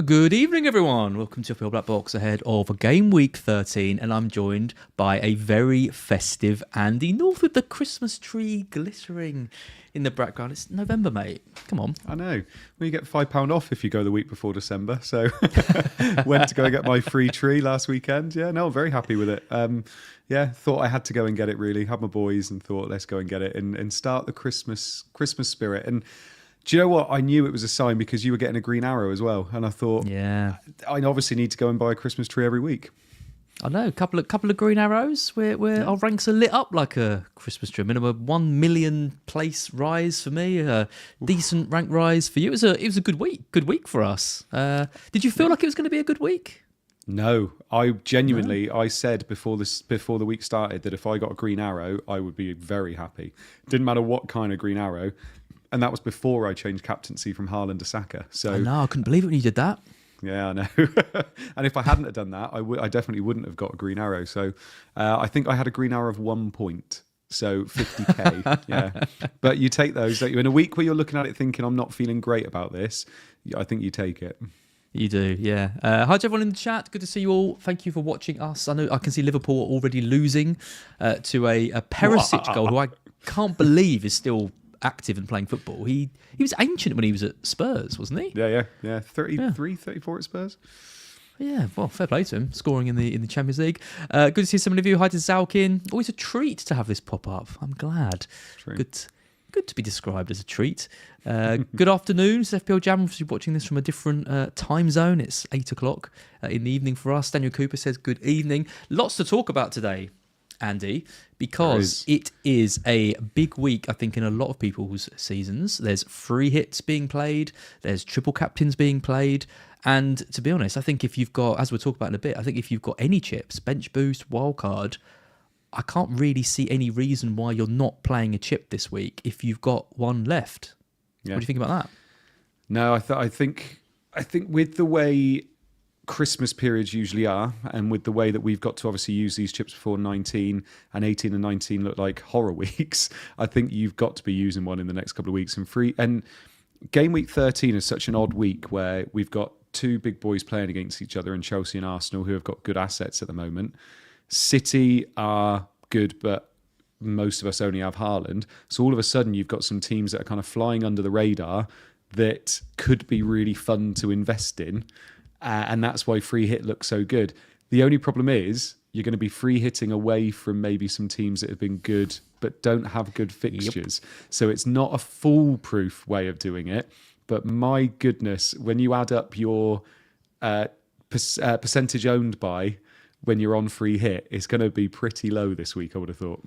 Good evening, everyone. Welcome to FPL BlackBox ahead of game week 13, and I'm joined by a very festive Andy North with the Christmas tree glittering in the background. It's November, mate. Come on. I know. Well, you get £5 off if you go the week before December. So went to go and get my free tree last weekend. Yeah, no, I'm very happy with it. Thought I had to go and get it, really. Had my boys and thought, let's go and get it and start the Christmas spirit. And do you know what? I knew it was a sign because you were getting a green arrow as well. And I thought, I obviously need to go and buy a Christmas tree every week. I know, a couple of green arrows. Our ranks are lit up like a Christmas tree. Minimum 1 million place rise for me. A decent rank rise for you. It was a good week. Good week for us. Did you feel like it was going to be a good week? No, I genuinely, I said before the week started that if I got a green arrow, I would be very happy. Didn't matter what kind of green arrow. And that was before I changed captaincy from Haaland to Saka. So I couldn't believe it when you did that. Yeah, I know. And if I hadn't have done that, I definitely wouldn't have got a green arrow. So I think I had a green arrow of 1 point. So 50k. Yeah. But you take those, don't you? In a week where you're looking at it thinking, I'm not feeling great about this, I think you take it. You do, yeah. Hi to everyone in the chat. Good to see you all. Thank you for watching us. I know I can see Liverpool already losing to a Perisic goal, who I can't believe is still active and playing football. He was ancient when he was at Spurs, wasn't he? Yeah. 33, 34 at Spurs. Yeah, well, fair play to him, scoring in the Champions League. Good to see some of you. Hi to Zalkin. Always a treat to have this pop up. I'm glad. True. Good to be described as a treat. Good afternoon. It's FPL Jam. If you're watching this from a different time zone, it's 8 o'clock in the evening for us. Daniel Cooper says good evening. Lots to talk about today, Andy, because it is a big week, I think, in a lot of people's seasons. There's free hits being played, there's triple captains being played, and to be honest, I think if you've got, as we'll talk about in a bit, I think if you've got any chips, bench boost, wildcard, I can't really see any reason why you're not playing a chip this week if you've got one left. Yeah. What do you think about that? No, I think with the way Christmas periods usually are, and with the way that we've got to obviously use these chips before 19 and 18 and 19 look like horror weeks, I think you've got to be using one in the next couple of weeks. And game week 13 is such an odd week where we've got two big boys playing against each other in Chelsea and Arsenal, who have got good assets at the moment. City are good, but most of us only have Haaland. So all of a sudden you've got some teams that are kind of flying under the radar that could be really fun to invest in. And that's why free hit looks so good. The only problem is you're going to be free hitting away from maybe some teams that have been good but don't have good fixtures. Yep. So it's not a foolproof way of doing it. But my goodness, when you add up your percentage owned by when you're on free hit, it's going to be pretty low this week, I would have thought.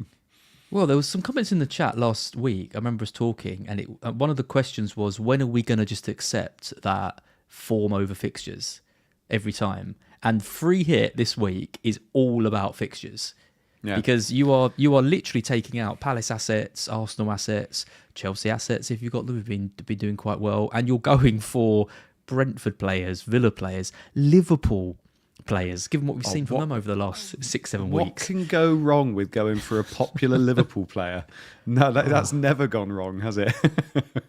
Well, there was some comments in the chat last week. I remember us talking, and one of the questions was, when are we going to just accept that form over fixtures every time? And free hit this week is all about fixtures. Yeah. Because you are literally taking out Palace assets, Arsenal assets, Chelsea assets, if you've got them, have been doing quite well, and you're going for Brentford players, Villa players, Liverpool players, given what we've seen from them over the last 6-7 weeks. What can go wrong with going for a popular Liverpool player? No, that's never gone wrong, has it?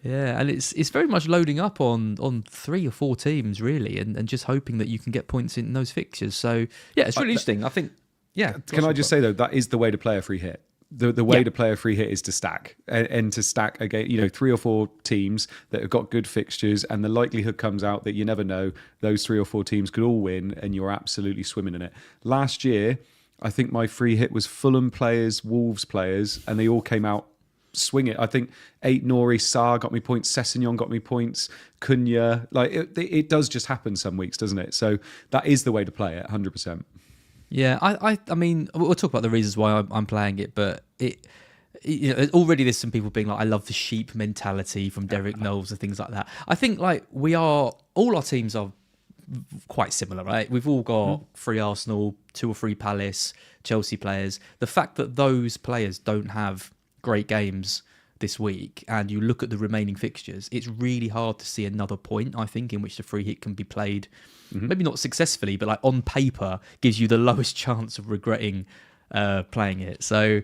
Yeah, and it's very much loading up on 3 or 4 teams, really, and just hoping that you can get points in those fixtures. So, yeah, it's really interesting. I think, yeah. Can I just say, though, that is the way to play a free hit. The way to play a free hit is to stack, and to stack again, 3 or 4 teams that have got good fixtures, and the likelihood comes out that you never know, those 3 or 4 teams could all win, and you're absolutely swimming in it. Last year, I think my free hit was Fulham players, Wolves players, and they all came out swing it. I think 8 Nori, Sarr got me points, Sessegnon got me points, Cunha. Like it does just happen some weeks, doesn't it? So that is the way to play it, 100%. Yeah, I mean, we'll talk about the reasons why I'm playing it, but already there's some people being like, I love the sheep mentality from Derek Knowles and things like that. I think like all our teams are quite similar, right? We've all got 3 Arsenal, 2 or 3 Palace, Chelsea players. The fact that those players don't have great games this week, and you look at the remaining fixtures, it's really hard to see another point, I think, in which the free hit can be played. Maybe not successfully, but like on paper gives you the lowest chance of regretting playing it. So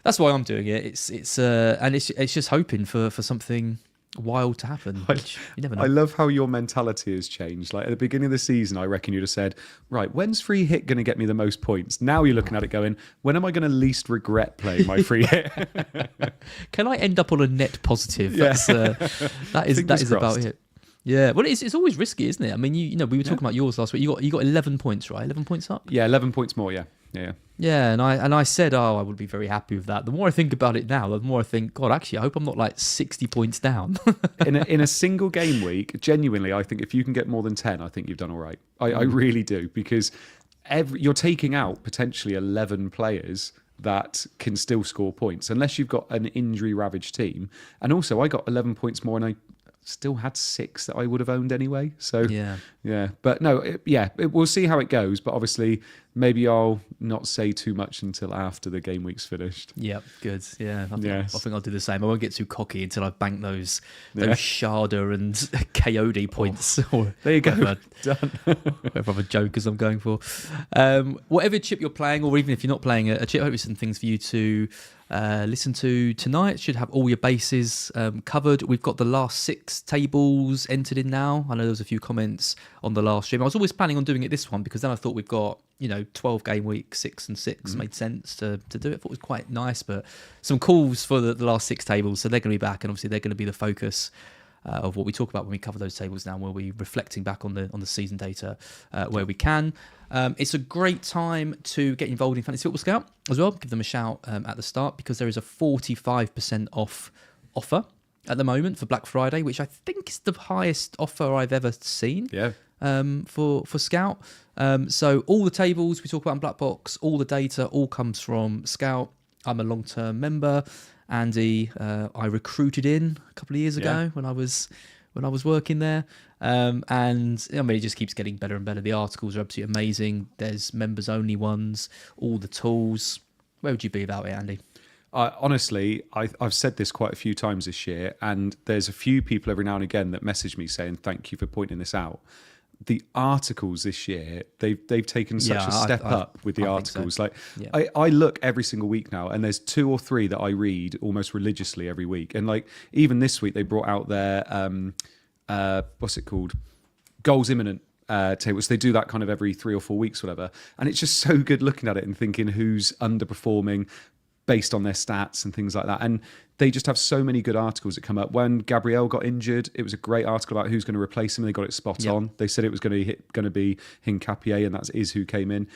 that's why I'm doing it. It's just hoping for something wild to happen, which you never know. I love how your mentality has changed. Like at the beginning of the season, I reckon you'd have said, right, when's free hit going to get me the most points? Now you're looking at it going, when am I going to least regret playing my free hit? Can I end up on a net positive? Yeah. That is about it. Yeah, well, it's always risky, isn't it? I mean, you know, we were talking about yours last week. You got 11 points, right? 11 points up. Yeah, 11 points more. Yeah. Yeah, and I said, I would be very happy with that. The more I think about it now, the more I think, God, actually, I hope I'm not like 60 points down. in a single game week, genuinely, I think if you can get more than 10, I think you've done all right. I really do, because you're taking out potentially 11 players that can still score points, unless you've got an injury-ravaged team. And also, I got 11 points more, and I still had 6 that I would have owned anyway. So yeah. But no, we'll see how it goes. But obviously, maybe I'll not say too much until after the game week's finished. Yep, good. Yeah, I think I'll do the same. I won't get too cocky until I've banked those Sharda and Coyote points. There you go. Done. Whatever other jokers I'm going for. Whatever chip you're playing, or even if you're not playing a chip, hopefully some things for you to listen to tonight. Should have all your bases covered. We've got the last 6 tables entered in now. I know there was a few comments on the last stream. I was always planning on doing it this one, because then I thought we've got 12 game week, 6 and 6 made sense to do it. I thought it was quite nice, but some calls for the last 6 tables, so they're going to be back, and obviously they're going to be the focus of what we talk about when we cover those tables now, where we're reflecting back on the season data where we can. It's a great time to get involved in Fantasy Football Scout as well. Give them a shout at the start, because there is a 45% off offer at the moment for Black Friday, which I think is the highest offer I've ever seen. Yeah. For Scout. So all the tables we talk about in BlackBox, all the data, all comes from Scout. I'm a long-term member. Andy, I recruited in a couple of years ago when I was working there. And I mean, it just keeps getting better and better. The articles are absolutely amazing. There's members-only ones, all the tools. Where would you be about it, Andy? Honestly, I've said this quite a few times this year, and there's a few people every now and again that message me saying, thank you for pointing this out. The articles this year, they've taken such a step up with the articles. So. I look every single week now, and there's 2 or 3 that I read almost religiously every week. And like even this week, they brought out their what's it called? Goals imminent tables. So they do that kind of every 3 or 4 weeks, whatever. And it's just so good looking at it and thinking who's underperforming based on their stats and things like that. And they just have so many good articles that come up. When Gabriel got injured, it was a great article about who's going to replace him. They got it spot on. They said it was going to be Hincapié, and that is who came in.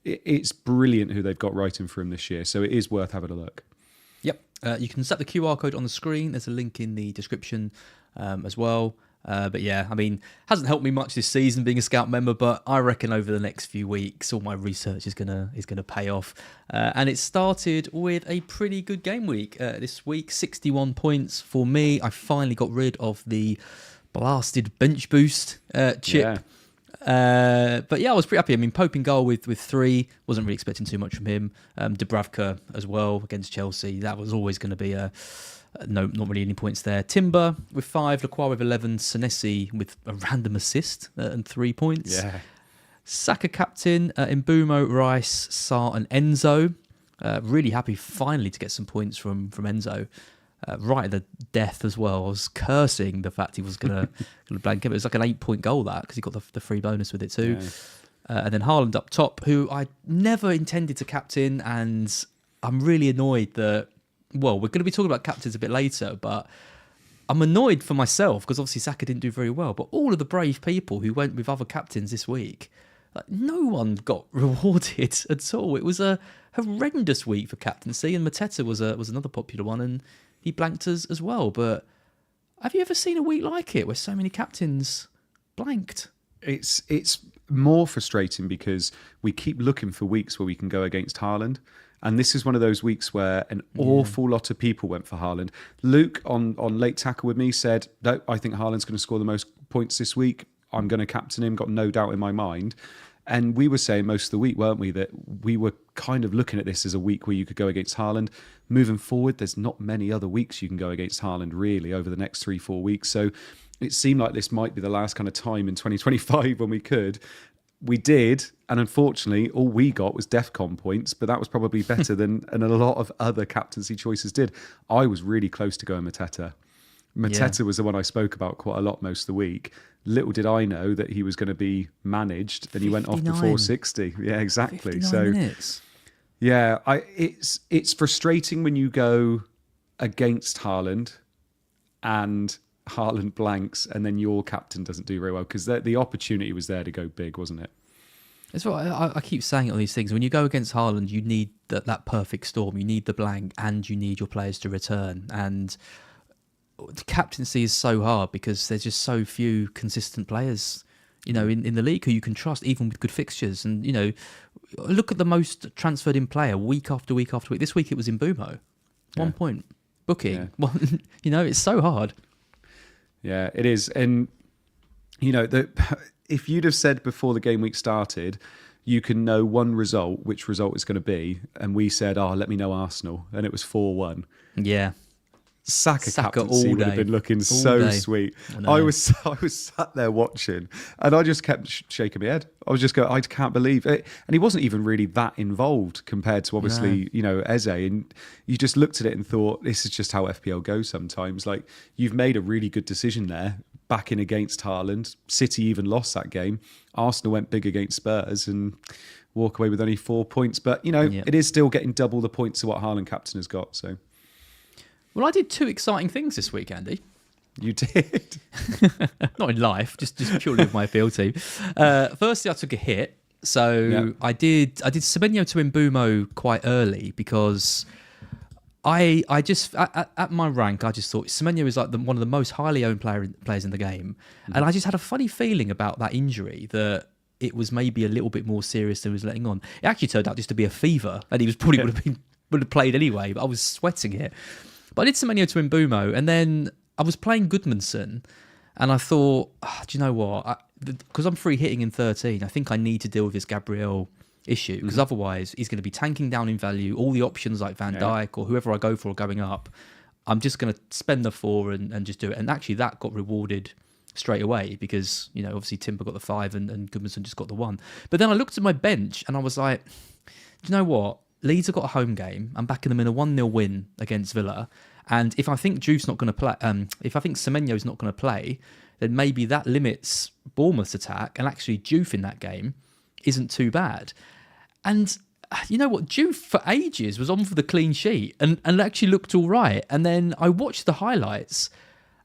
It's brilliant who they've got writing for him this year. So it is worth having a look. Yep. You can set the QR code on the screen. There's a link in the description as well. But yeah, I mean, hasn't helped me much this season being a Scout member, but I reckon over the next few weeks, all my research is gonna pay off. And it started with a pretty good game week this week. 61 points for me. I finally got rid of the blasted bench boost chip. But yeah, I was pretty happy. I mean, Pope in goal with 3. Wasn't really expecting too much from him. Dubravka as well against Chelsea. That was always going to be no, not really any points there. Timber with 5, Lacroix with 11, Senesi with a random assist and 3 points. Yeah. Saka captain, Mbumo, Rice, Sarr and Enzo. Really happy finally to get some points from Enzo. Right at the death as well. I was cursing the fact he was going to blank him. It was like an 8-point goal, that, because he got the free bonus with it too. Yeah. And then Haaland up top, who I never intended to captain, and I'm really annoyed that... Well, we're going to be talking about captains a bit later, but I'm annoyed for myself because obviously Saka didn't do very well. But all of the brave people who went with other captains this week, no one got rewarded at all. It was a horrendous week for captaincy, and Mateta was another popular one, and he blanked us as well. But have you ever seen a week like it where so many captains blanked? It's more frustrating because we keep looking for weeks where we can go against Haaland. And this is one of those weeks where an awful lot of people went for Haaland. Luke on Late Tackle with me said, no, I think Haaland's going to score the most points this week. I'm going to captain him, got no doubt in my mind. And we were saying most of the week, weren't we, that we were kind of looking at this as a week where you could go against Haaland. Moving forward, there's not many other weeks you can go against Haaland, really, over the next 3-4 weeks. So it seemed like this might be the last kind of time in 2025 when we could. We did, and unfortunately, all we got was DEFCON points, but that was probably better than a lot of other captaincy choices did. I was really close to going Mateta. Mateta was the one I spoke about quite a lot most of the week. Little did I know that he was going to be managed. Then he went off before 60. Yeah, exactly. 59 minutes. Yeah, it's frustrating when you go against Haaland and Haaland blanks, and then your captain doesn't do very well, because the opportunity was there to go big, wasn't it? That's what I keep saying on these things. When you go against Haaland, you need that perfect storm. You need the blank, and you need your players to return. And the captaincy is so hard because there's just so few consistent players, in the league who you can trust, even with good fixtures. And, look at the most transferred in player week after week after week. This week it was Mbumo. 1 point. Booking. Yeah. It's so hard. Yeah, it is. And, if you'd have said before the game week started, you can know one result, which result it's going to be, and we said, let me know Arsenal, and it was 4-1. Yeah. Saka captaincy would have been looking so sweet. I was sat there watching, and I just kept shaking my head. I was just going, I can't believe it. And he wasn't even really that involved compared to obviously, Eze. And you just looked at it and thought, this is just how FPL goes sometimes. Like, you've made a really good decision there, backing against Haaland. City even lost that game. Arsenal went big against Spurs and walk away with only 4 points. But, it is still getting double the points of what Haaland captain has got. So. Well, I did 2 exciting things this week, Andy. You did? Not in life, just purely with my FPL team. Firstly, I took a hit. So I did Semenyo to Mbumo quite early because I just, at my rank, I just thought Semenyo is like one of the most highly owned players in the game. Mm. And I just had a funny feeling about that injury, that it was maybe a little bit more serious than he was letting on. It actually turned out just to be a fever, and he was probably would have played anyway, but I was sweating it. But I did Semenyo to Mbumo, and then I was playing Goodmanson, and I thought, do you know what? Because I'm free hitting in 13, I think I need to deal with this Gabriel issue, because otherwise he's going to be tanking down in value. All the options like Van Dijk or whoever I go for are going up. I'm just going to spend the 4 and just do it. And actually that got rewarded straight away because, obviously Timber got the 5 and Goodmanson just got the 1. But then I looked at my bench and I was like, do you know what? Leeds have got a home game. I'm backing them in a 1-0 win against Villa. And if I think Juve's not going to play, if I think Semenyo's not going to play, then maybe that limits Bournemouth's attack. And actually, Juve in that game isn't too bad. And you know what? Juve for ages was on for the clean sheet and actually looked all right. And then I watched the highlights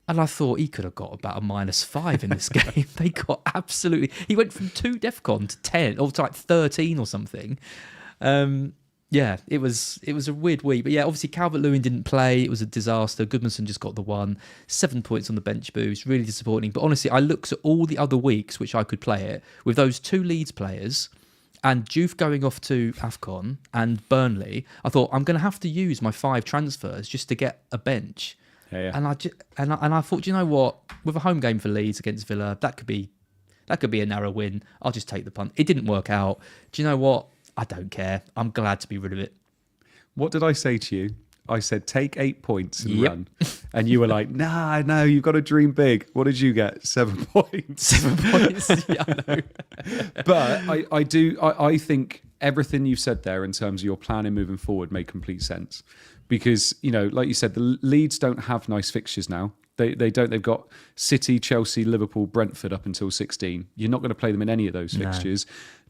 and I thought he could have got about a -5 in this game. They got absolutely... He went from 2 DEFCON to 10 or to like 13 or something. Yeah, it was a weird week. But yeah, obviously Calvert-Lewin didn't play. It was a disaster. Goodmanson just got the 1. 7 points on the bench boost. Really disappointing. But honestly, I looked at all the other weeks which I could play it with those 2 Leeds players and Juve going off to AFCON and Burnley. I thought, I'm going to have to use my 5 transfers just to get a bench. Yeah. And I thought, do you know what? With a home game for Leeds against Villa, that could be a narrow win. I'll just take the punt. It didn't work out. Do you know what? I don't care. I'm glad to be rid of it. What did I say to you? I said, take 8 points and run. And you were like, no, you've got to dream big. What did you get? 7 points. 7 points. Yeah, I know. But I think everything you said there in terms of your planning moving forward made complete sense. Because, like you said, the Leeds don't have nice fixtures now. They don't. They've got City, Chelsea, Liverpool, Brentford up until 16. You're not going to play them in any of those fixtures.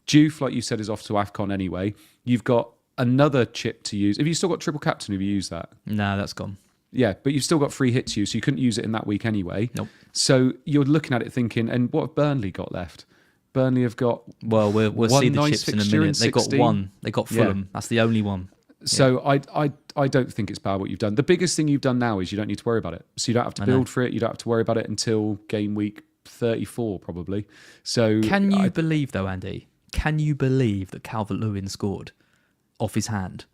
Juve, like you said, is off to AFCON anyway. You've got another chip to use. Have you still got triple captain? Have you used that? No, that's gone. Yeah, but you've still got free hits to use, so you couldn't use it in that week anyway. Nope. So you're looking at it thinking, and what have Burnley got left? Burnley have got we'll see the chips in a minute. They got 1. They got Fulham. Yeah. That's the only one. So I don't think it's bad what you've done. The biggest thing you've done now is you don't need to worry about it. So you don't have to build for it. You don't have to worry about it until game week 34 probably. So can you believe though, Andy? Can you believe that Calvert-Lewin scored off his hand?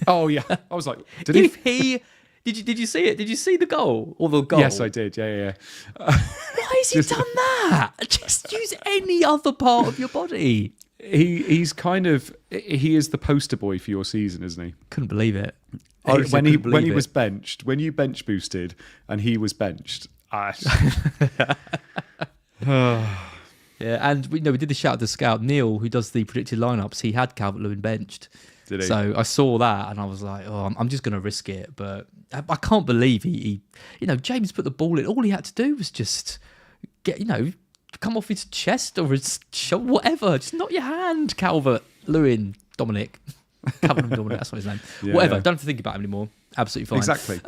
Oh yeah, I was like, did he? Did you see it? Did you see the goal or the goal? Yes, I did. Yeah. Why has he done that? Just use any other part of your body. He's he is the poster boy for your season, isn't he? Couldn't believe it. When he was benched, when you bench boosted and he was benched. Yeah, and we did the shout out to Scout Neil, who does the predicted lineups. He had Calvert-Lewin benched. Did he? So I saw that and I was like, I'm just going to risk it. But I can't believe he James put the ball in. All he had to do was just get, come off his chest or his shoulder, whatever. Just not your hand, Calvert-Lewin, Dominic. Calvert-Lewin, Dominic, that's not his name. Yeah, whatever, yeah. don't have to think about him anymore. Absolutely fine. Exactly.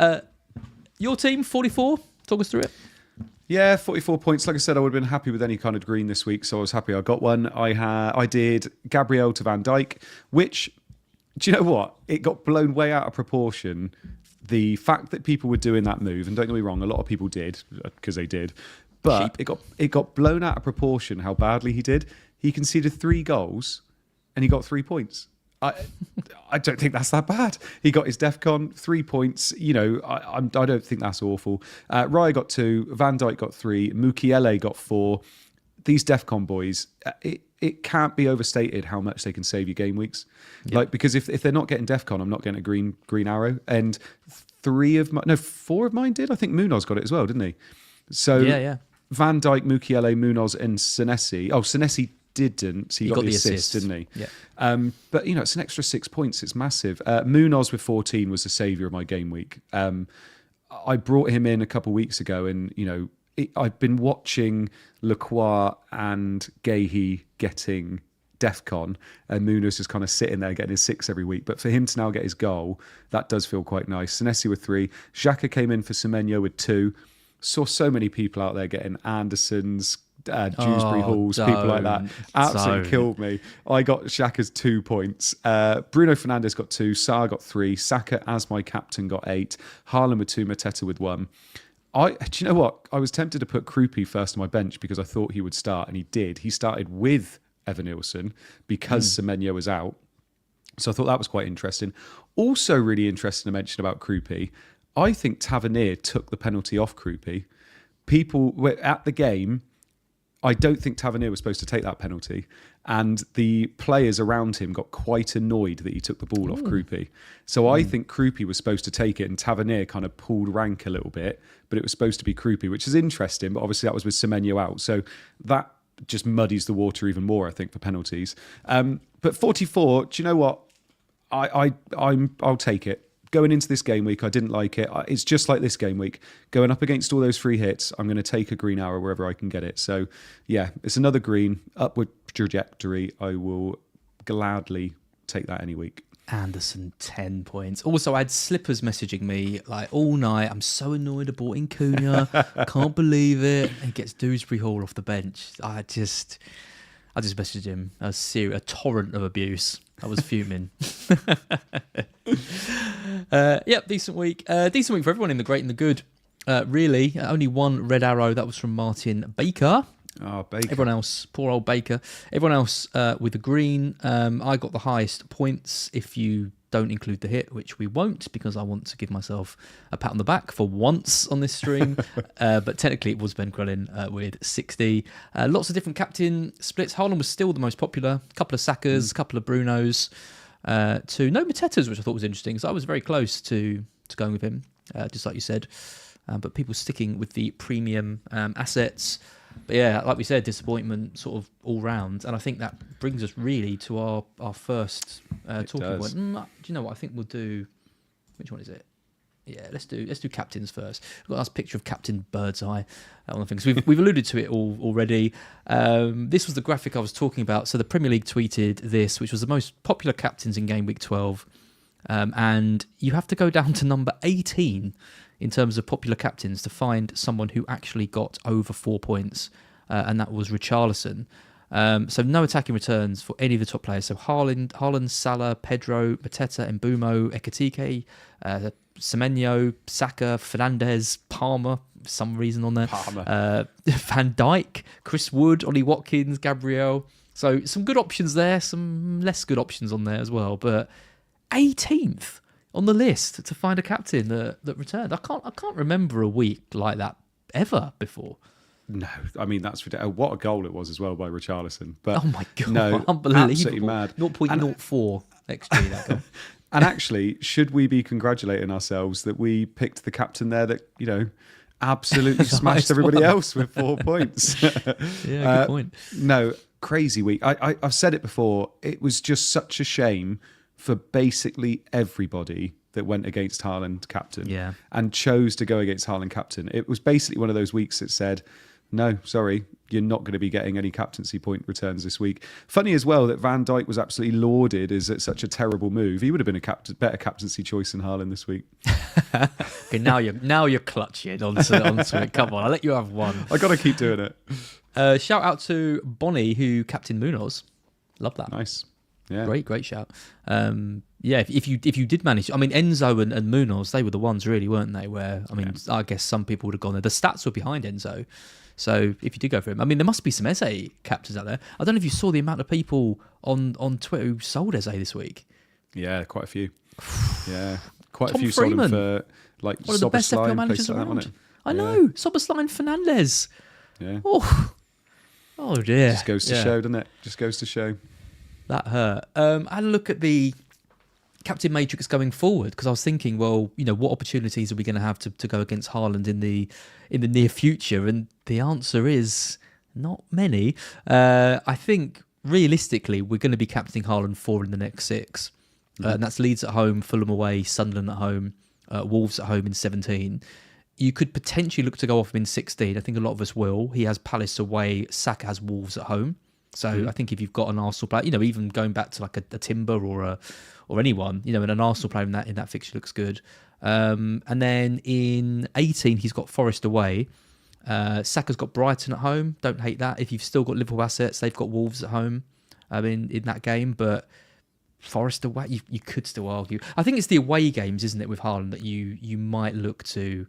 Your team, 44. Talk us through it. Yeah, 44 points. Like I said, I would have been happy with any kind of green this week, so I was happy I got one. I did Gabriel to Van Dijk, which, do you know what? It got blown way out of proportion. The fact that people were doing that move, and don't get me wrong, a lot of people did, because they did, but it got blown out of proportion how badly he did. He conceded 3 goals, and he got 3 points. I don't think that's that bad. He got his DEFCON 3 points. I don't think that's awful. Raya got 2, Van Dijk got 3, Mukiele got 4. These DEFCON boys, it can't be overstated how much they can save you game weeks. Yep. Because if they're not getting DEFCON, I'm not getting a green arrow. And 4 of mine did. I think Munoz got it as well, didn't he? So yeah. Van Dijk, Mukiele, Munoz, and Senesi. Oh, Senesi didn't. He got the assist, didn't he? Yeah. But it's an extra 6 points. It's massive. Munoz with 14 was the saviour of my game week. I brought him in a couple of weeks ago, and I've been watching Lacroix and Gahey getting DEFCON, and Munoz is kind of sitting there getting his 6 every week. But for him to now get his goal, that does feel quite nice. Senesi with 3. Xhaka came in for Semenyo with 2. Saw so many people out there getting Andersons, Dewsbury Halls, people like that. Absolutely killed me. I got Xhaka's 2 points. Bruno Fernandes got 2. Sarr got 3. Saka, as my captain, got 8. Haaland with 2. Mateta with 1. Do you know what? I was tempted to put Krupi first on my bench because I thought he would start, and he did. He started with Evan Nilsson because Semenyo was out. So I thought that was quite interesting. Also really interesting to mention about Krupi, I think Tavernier took the penalty off Krupi. People were at the game. I don't think Tavernier was supposed to take that penalty. And the players around him got quite annoyed that he took the ball off Krupi. So I think Krupi was supposed to take it, and Tavernier kind of pulled rank a little bit, but it was supposed to be Krupi, which is interesting. But obviously that was with Semenyo out. So that just muddies the water even more, I think, for penalties. But 44, do you know what? I'll take it. Going into this game week, I didn't like it. It's just like this game week. Going up against all those free hits, I'm going to take a green arrow wherever I can get it. So, yeah, it's another green, upward trajectory. I will gladly take that any week. Anderson, 10 points. Also, I had Slippers messaging me like all night. I'm so annoyed I bought in Cunha. Can't believe it. He gets Dewsbury Hall off the bench. I just messaged him a torrent of abuse. I was fuming. Decent week. Decent week for everyone in the great and the good. Really, only one red arrow. That was from Martin Baker. Oh, Baker. Everyone else, poor old Baker. Everyone else with the green. I got the highest points if you don't include the hit, which we won't because I want to give myself a pat on the back for once on this stream. But technically it was Ben Crellin with 60. Lots of different captain splits. Haaland was still the most popular. A couple of Sakas, a couple of Brunos, to no Matetas, which I thought was interesting. So I was very close to going with him, just like you said. But people sticking with the premium assets. But yeah, like we said, disappointment sort of all round. And I think that brings us really to our first talking point. Do you know what? I think we'll do... Which one is it? Yeah, let's do captains first. We've got a nice picture of Captain Birdseye on the things. We've alluded to it all already. This was the graphic I was talking about. So the Premier League tweeted this, which was the most popular captains in Game Week 12. And you have to go down to number 18 in terms of popular captains to find someone who actually got over 4 points, and that was Richarlison. So no attacking returns for any of the top players. So Haaland, Salah, Pedro, Mateta, Mbumo, Ekitike, Semenyo, Saka, Fernandes, Palmer, for some reason on there. Van Dijk, Chris Wood, Ollie Watkins, Gabriel. So some good options there, some less good options on there as well. But 18th on the list to find a captain that returned. I can't remember a week like that ever before. No, I mean, that's ridiculous. What a goal it was as well by Richarlison. But oh my God, no, unbelievable. Absolutely mad. 0.04 XG that goal. And actually, should we be congratulating ourselves that we picked the captain there that, absolutely smashed everybody else with 4 points? Yeah, good point. No, crazy week. I've said it before. It was just such a shame for basically everybody that went against Haaland captain, Yeah. and chose to go against Haaland captain. It was basically one of those weeks that said, no, sorry, you're not going to be getting any captaincy point returns this week. Funny as well that Van Dijk was absolutely lauded as such a terrible move. He would have been a better captaincy choice than Haaland this week. Okay, now you're clutching onto it. Come on, I'll let you have one. I got to keep doing it. Shout out to Bonnie who captained Munoz. Love that. Nice. Yeah. Great shout. If you did manage, I mean, Enzo and Munoz, they were the ones really, weren't they? Where, I mean, I guess some people would have gone there. The stats were behind Enzo. So if you did go for him, I mean, there must be some Eze captains out there. I don't know if you saw the amount of people on Twitter who sold Eze this week. Yeah, quite a few. Yeah, quite Tom a few sold Freeman. him for like One of the best FPL managers around. I know, Soboslai and Fernandez. Yeah. Oh dear. Just goes to show, doesn't it? Just goes to show. That hurt. I had a look at the captain matrix going forward because I was thinking, well, what opportunities are we going to have to go against Haaland in the near future? And the answer is not many. I think realistically, we're going to be captaining Haaland 4 in the next 6. And that's Leeds at home, Fulham away, Sunderland at home, Wolves at home in 17. You could potentially look to go off him in 16. I think a lot of us will. He has Palace away, Saka has Wolves at home. So I think if you've got an Arsenal player, even going back to like a Timber or anyone, and an Arsenal player in that fixture looks good. And then in 18, he's got Forest away. Saka's got Brighton at home. Don't hate that. If you've still got Liverpool assets, they've got Wolves at home. In that game, but Forest away, you could still argue. I think it's the away games, isn't it, with Haaland that you might look to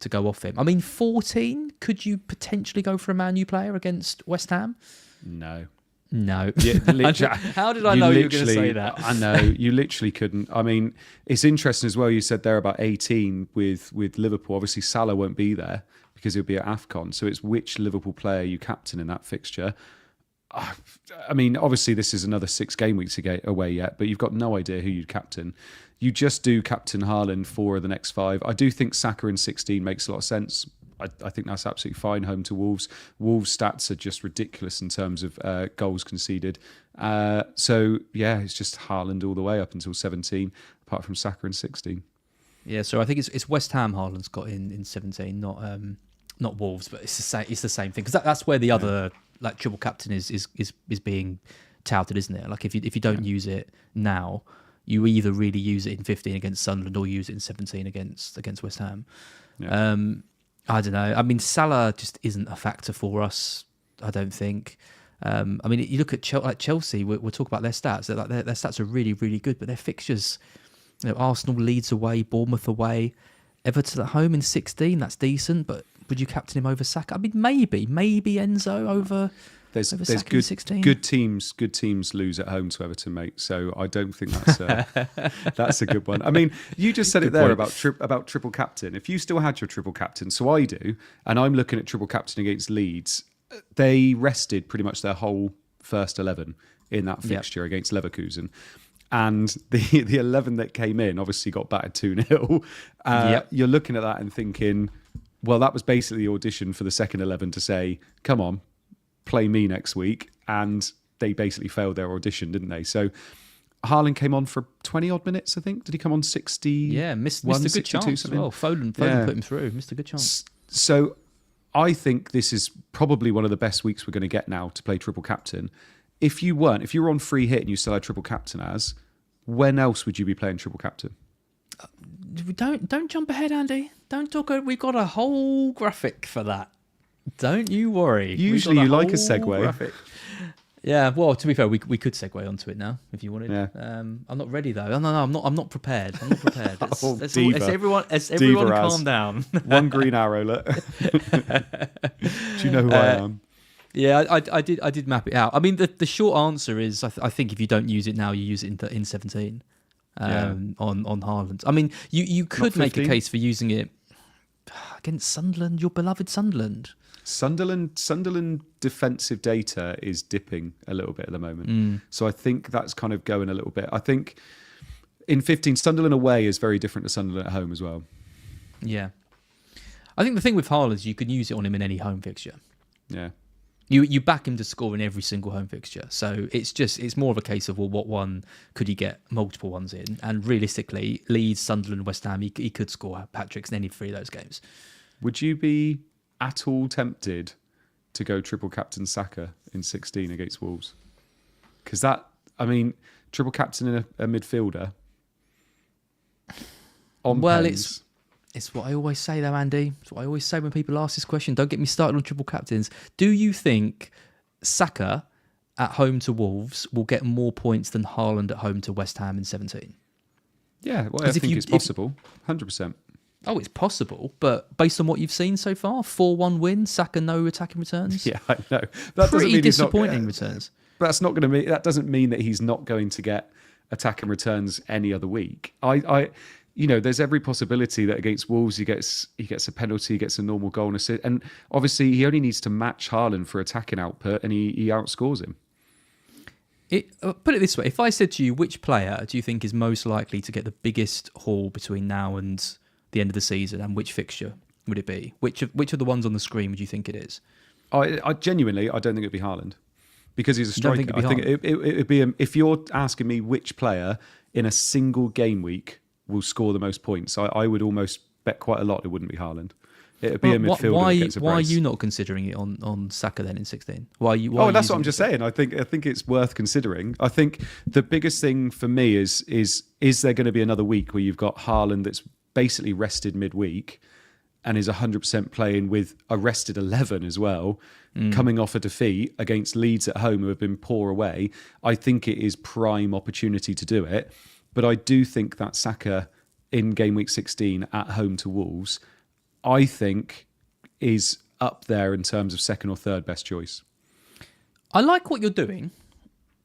go off him. I mean, 14, could you potentially go for a Man U player against West Ham? No. Yeah, how did I know you were going to say that? I know, you literally couldn't. I mean, it's interesting as well, you said there about 18 with Liverpool. Obviously, Salah won't be there because he'll be at AFCON. So it's which Liverpool player you captain in that fixture. I mean, obviously, this is another 6 game weeks to get away yet, but you've got no idea who you'd captain. You just do captain Haaland for the next 5. I do think Saka in 16 makes a lot of sense. I think that's absolutely fine. Home to Wolves. Wolves' stats are just ridiculous in terms of goals conceded. So, yeah, it's just Haaland all the way up until 17, apart from Saka in 16. Yeah, so I think it's West Ham Haaland's got in 17, not Wolves, but it's the same thing. Because that's where the other like triple captain is being touted, isn't it? Like if you don't use it now, you either really use it in 15 against Sunderland or use it in 17 against West Ham. Yeah. I don't know. I mean, Salah just isn't a factor for us, I don't think. I mean, you look at Chelsea, we'll talk about their stats. Their stats are really, really good, but their fixtures, Arsenal, Leeds away, Bournemouth away, Everton at home in 16, that's decent, but would you captain him over Saka? I mean, maybe Enzo over Saka in 16. Good teams lose at home to Everton, mate. So I don't think that's a good one. I mean, you just said it there about triple captain. If you still had your triple captain, so I do, and I'm looking at triple captain against Leeds, they rested pretty much their whole first 11 in that fixture against Leverkusen. And the 11 that came in obviously got battered 2-0. You're looking at that and thinking, well, that was basically the audition for the second 11 to say, come on, play me next week. And they basically failed their audition, didn't they? So Haaland came on for 20-odd minutes, I think. Did he come on 60? Yeah, missed a good chance as well. Foden put him through. Missed a good chance. So I think this is probably one of the best weeks we're going to get now to play triple captain. If you were on free hit and you still had triple captain when else would you be playing triple captain? Don't jump ahead, Andy. Don't talk. We've got a whole graphic for that. Don't you worry. Usually you like a segue. Graphic. Yeah, well, to be fair, we could segue onto it now if you wanted. Yeah. I'm not ready though. No, I'm not prepared. Let's Diva. everyone calm down. One green arrow. Look. Do you know who I am? Yeah, I did map it out. I mean, the short answer is I think if you don't use it now, you use it in 17 on Haaland. I mean, you could make a case for using it against Sunderland, your beloved Sunderland. Sunderland defensive data is dipping a little bit at the moment. So I think that's kind of going a little bit. I think in 15, Sunderland away is very different to Sunderland at home as well. Yeah. I think the thing with Haaland is you can use it on him in any home fixture. Yeah. You back him to score in every single home fixture. So it's more of a case of, well, what one could he get multiple ones in? And realistically, Leeds, Sunderland, West Ham, he could score hat-tricks in any three of those games. Would you be at all tempted to go triple captain Saka in 16 against Wolves? Because triple captain in a midfielder on pens. It's what I always say though, Andy. It's what I always say when people ask this question. Don't get me started on triple captains. Do you think Saka at home to Wolves will get more points than Haaland at home to West Ham in 17? Yeah, well, I think it's possible. 100%. Oh, it's possible, but based on what you've seen so far, 4-1 win, Saka no attacking returns. Yeah, I know. That pretty disappointing returns. But that's not going to mean that doesn't mean that he's not going to get attacking returns any other week. There's every possibility that against Wolves he gets a penalty, he gets a normal goal and assist, and obviously he only needs to match Haaland for attacking output, and he outscores him. Put it this way: if I said to you, which player do you think is most likely to get the biggest haul between now and the end of the season, and which fixture would it be? Which of the ones on the screen would you think it is? I genuinely, I don't think it'd be Haaland because he's a striker. I think it'd be if you're asking me which player in a single game week will score the most points, I would almost bet quite a lot it wouldn't be Haaland. It'd be a midfielder. Why are you not considering it on Saka then in 16? Why that's what I'm just saying. I think it's worth considering. I think the biggest thing for me is there going to be another week where you've got Haaland that's basically rested midweek and is 100% playing with a rested 11 as well, coming off a defeat against Leeds at home who have been poor away. I think it is prime opportunity to do it. But I do think that Saka in game week 16 at home to Wolves, I think is up there in terms of second or third best choice. I like what you're doing.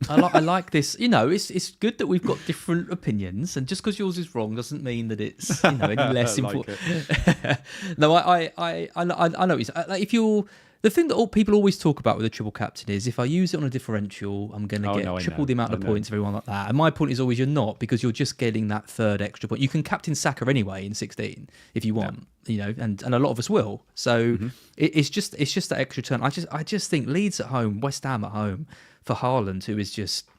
I like this. It's good that we've got different opinions, and just because yours is wrong doesn't mean that it's any less important. No, I know. If you're the thing that all people always talk about with a triple captain is if I use it on a differential, I'm going to get triple the amount of points, everyone like that. And my point is always you're not, because you're just getting that third extra point. You can captain Saka anyway in 16 if you want, and a lot of us will. So it's just that extra turn. I just think Leeds at home, West Ham at home for Haaland, who is just,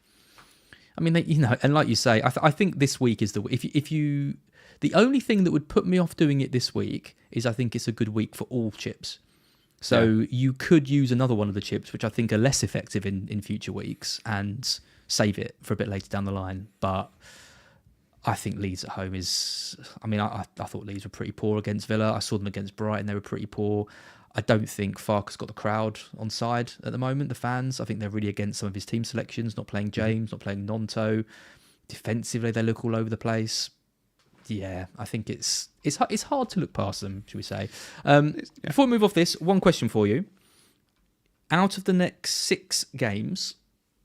and like you say, I think this week is the only thing that would put me off doing it this week is I think it's a good week for all chips. So you could use another one of the chips, which I think are less effective in future weeks, and save it for a bit later down the line. But I think Leeds at home is... I thought Leeds were pretty poor against Villa. I saw them against Brighton. They were pretty poor. I don't think Farke's got the crowd on side at the moment, the fans. I think they're really against some of his team selections, not playing James, not playing Nonto. Defensively, they look all over the place. Yeah, I think it's hard to look past them, should we say. Before we move off this, one question for you. Out of the next 6 games,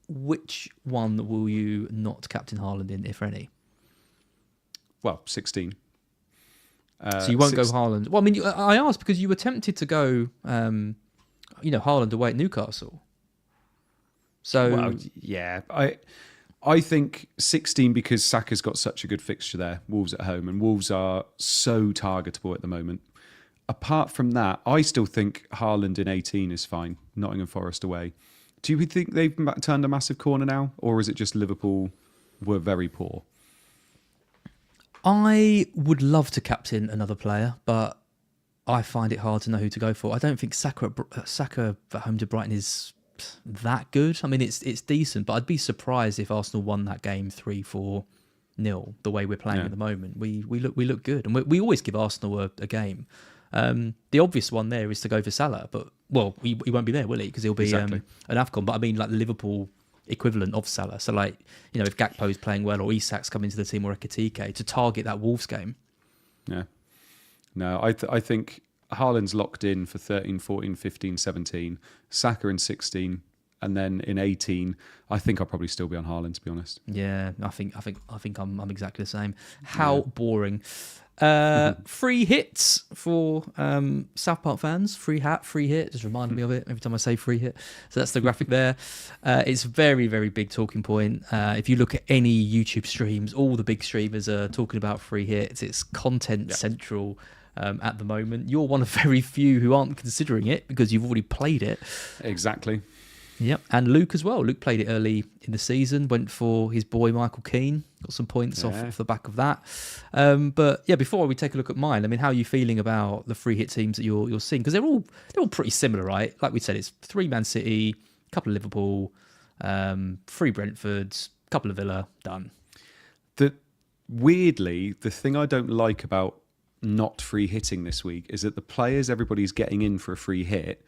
which one will you not captain Haaland in, if any? Well, 16. So you won't go Haaland. Well, I asked because you were tempted to go, Haaland away at Newcastle. So, I think 16 because Saka's got such a good fixture there, Wolves at home, and Wolves are so targetable at the moment. Apart from that, I still think Haaland in 18 is fine, Nottingham Forest away. Do you think they've turned a massive corner now, or is it just Liverpool were very poor? I would love to captain another player, but I find it hard to know who to go for. I don't think Saka at home to Brighton is that good. It's decent, but I'd be surprised if Arsenal won that game 3-4-0 the way we're playing at the moment. We look good, and we always give Arsenal a game. The obvious one there is to go for Salah, but he won't be there, will he? Because he'll be an AFCON. But like the Liverpool equivalent of Salah. So if Gakpo's playing well or Isak's coming to the team or Ekitike to target that Wolves game. Yeah. No, I think Haaland's locked in for 13, 14, 15, 17, Saka in 16, and then in 18, I think I'll probably still be on Haaland, to be honest. Yeah, I think I'm exactly the same. How boring. Free hits for South Park fans. Free hat, free hit. Just reminded me of it every time I say free hit. So that's the graphic there. It's a very, very big talking point. If you look at any YouTube streams, all the big streamers are talking about free hits. It's content central at the moment. You're one of very few who aren't considering it because you've already played it. Exactly. Yep, and Luke as well. Luke played it early in the season, went for his boy Michael Keane, got some points off the back of that. But yeah, before we take a look at mine, I mean, how are you feeling about the free hit teams that you're seeing? Because they're all pretty similar, right? Like we said, it's 3 Man City, a couple of Liverpool, 3 Brentfords, a couple of Villa, done. Weirdly, the thing I don't like about not free hitting this week is that the players everybody's getting in for a free hit,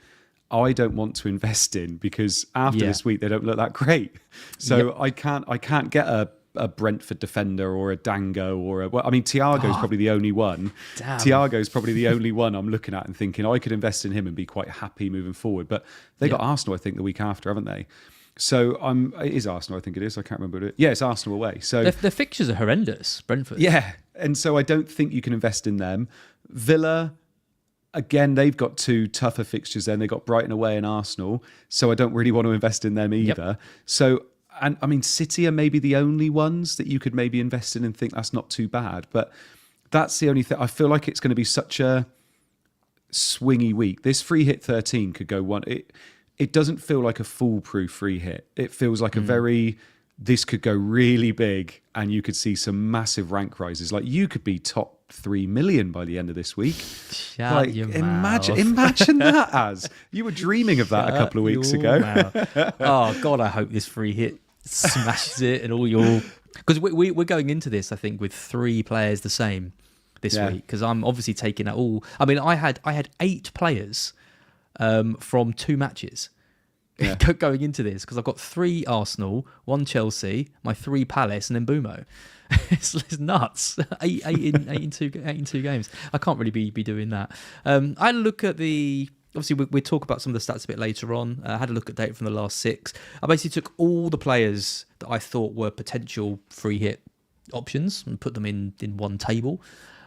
I don't want to invest in because after this week they don't look that great. So I can't get a Brentford defender or a Dango or Thiago's probably the only one. Damn. Thiago's probably the only one I'm looking at and thinking I could invest in him and be quite happy moving forward. But they got Arsenal, I think, the week after, haven't they? So it is Arsenal, I think it is. I can't remember what it is. Yeah, it's Arsenal away. So their fixtures are horrendous, Brentford. Yeah, and so I don't think you can invest in them. Villa, again, they've got 2 tougher fixtures then. They've got Brighton away and Arsenal. So I don't really want to invest in them either. Yep. So, and I mean, City are maybe the only ones that you could maybe invest in and think that's not too bad. But that's the only thing. I feel like it's going to be such a swingy week. This free hit 13 could go one. It doesn't feel like a foolproof free hit. It feels like this could go really big and you could see some massive rank rises. Like you could be top 3 million by the end of this week. Shut your mouth. Imagine that as. You were dreaming of that a couple of weeks ago. Oh, God, I hope this free hit smashes it and all your... Because we're going into this, I think, with 3 players the same this week because I'm obviously taking that all... I mean, I had 8 players... from 2 matches going into this because I've got 3 Arsenal, 1 Chelsea, my 3 Palace, and then Bumo. It's nuts. 8 in 2 games. I can't really be doing that. I had a look at the... Obviously, we'll talk about some of the stats a bit later on. I had a look at data from the last 6. I basically took all the players that I thought were potential free hit options and put them in one table.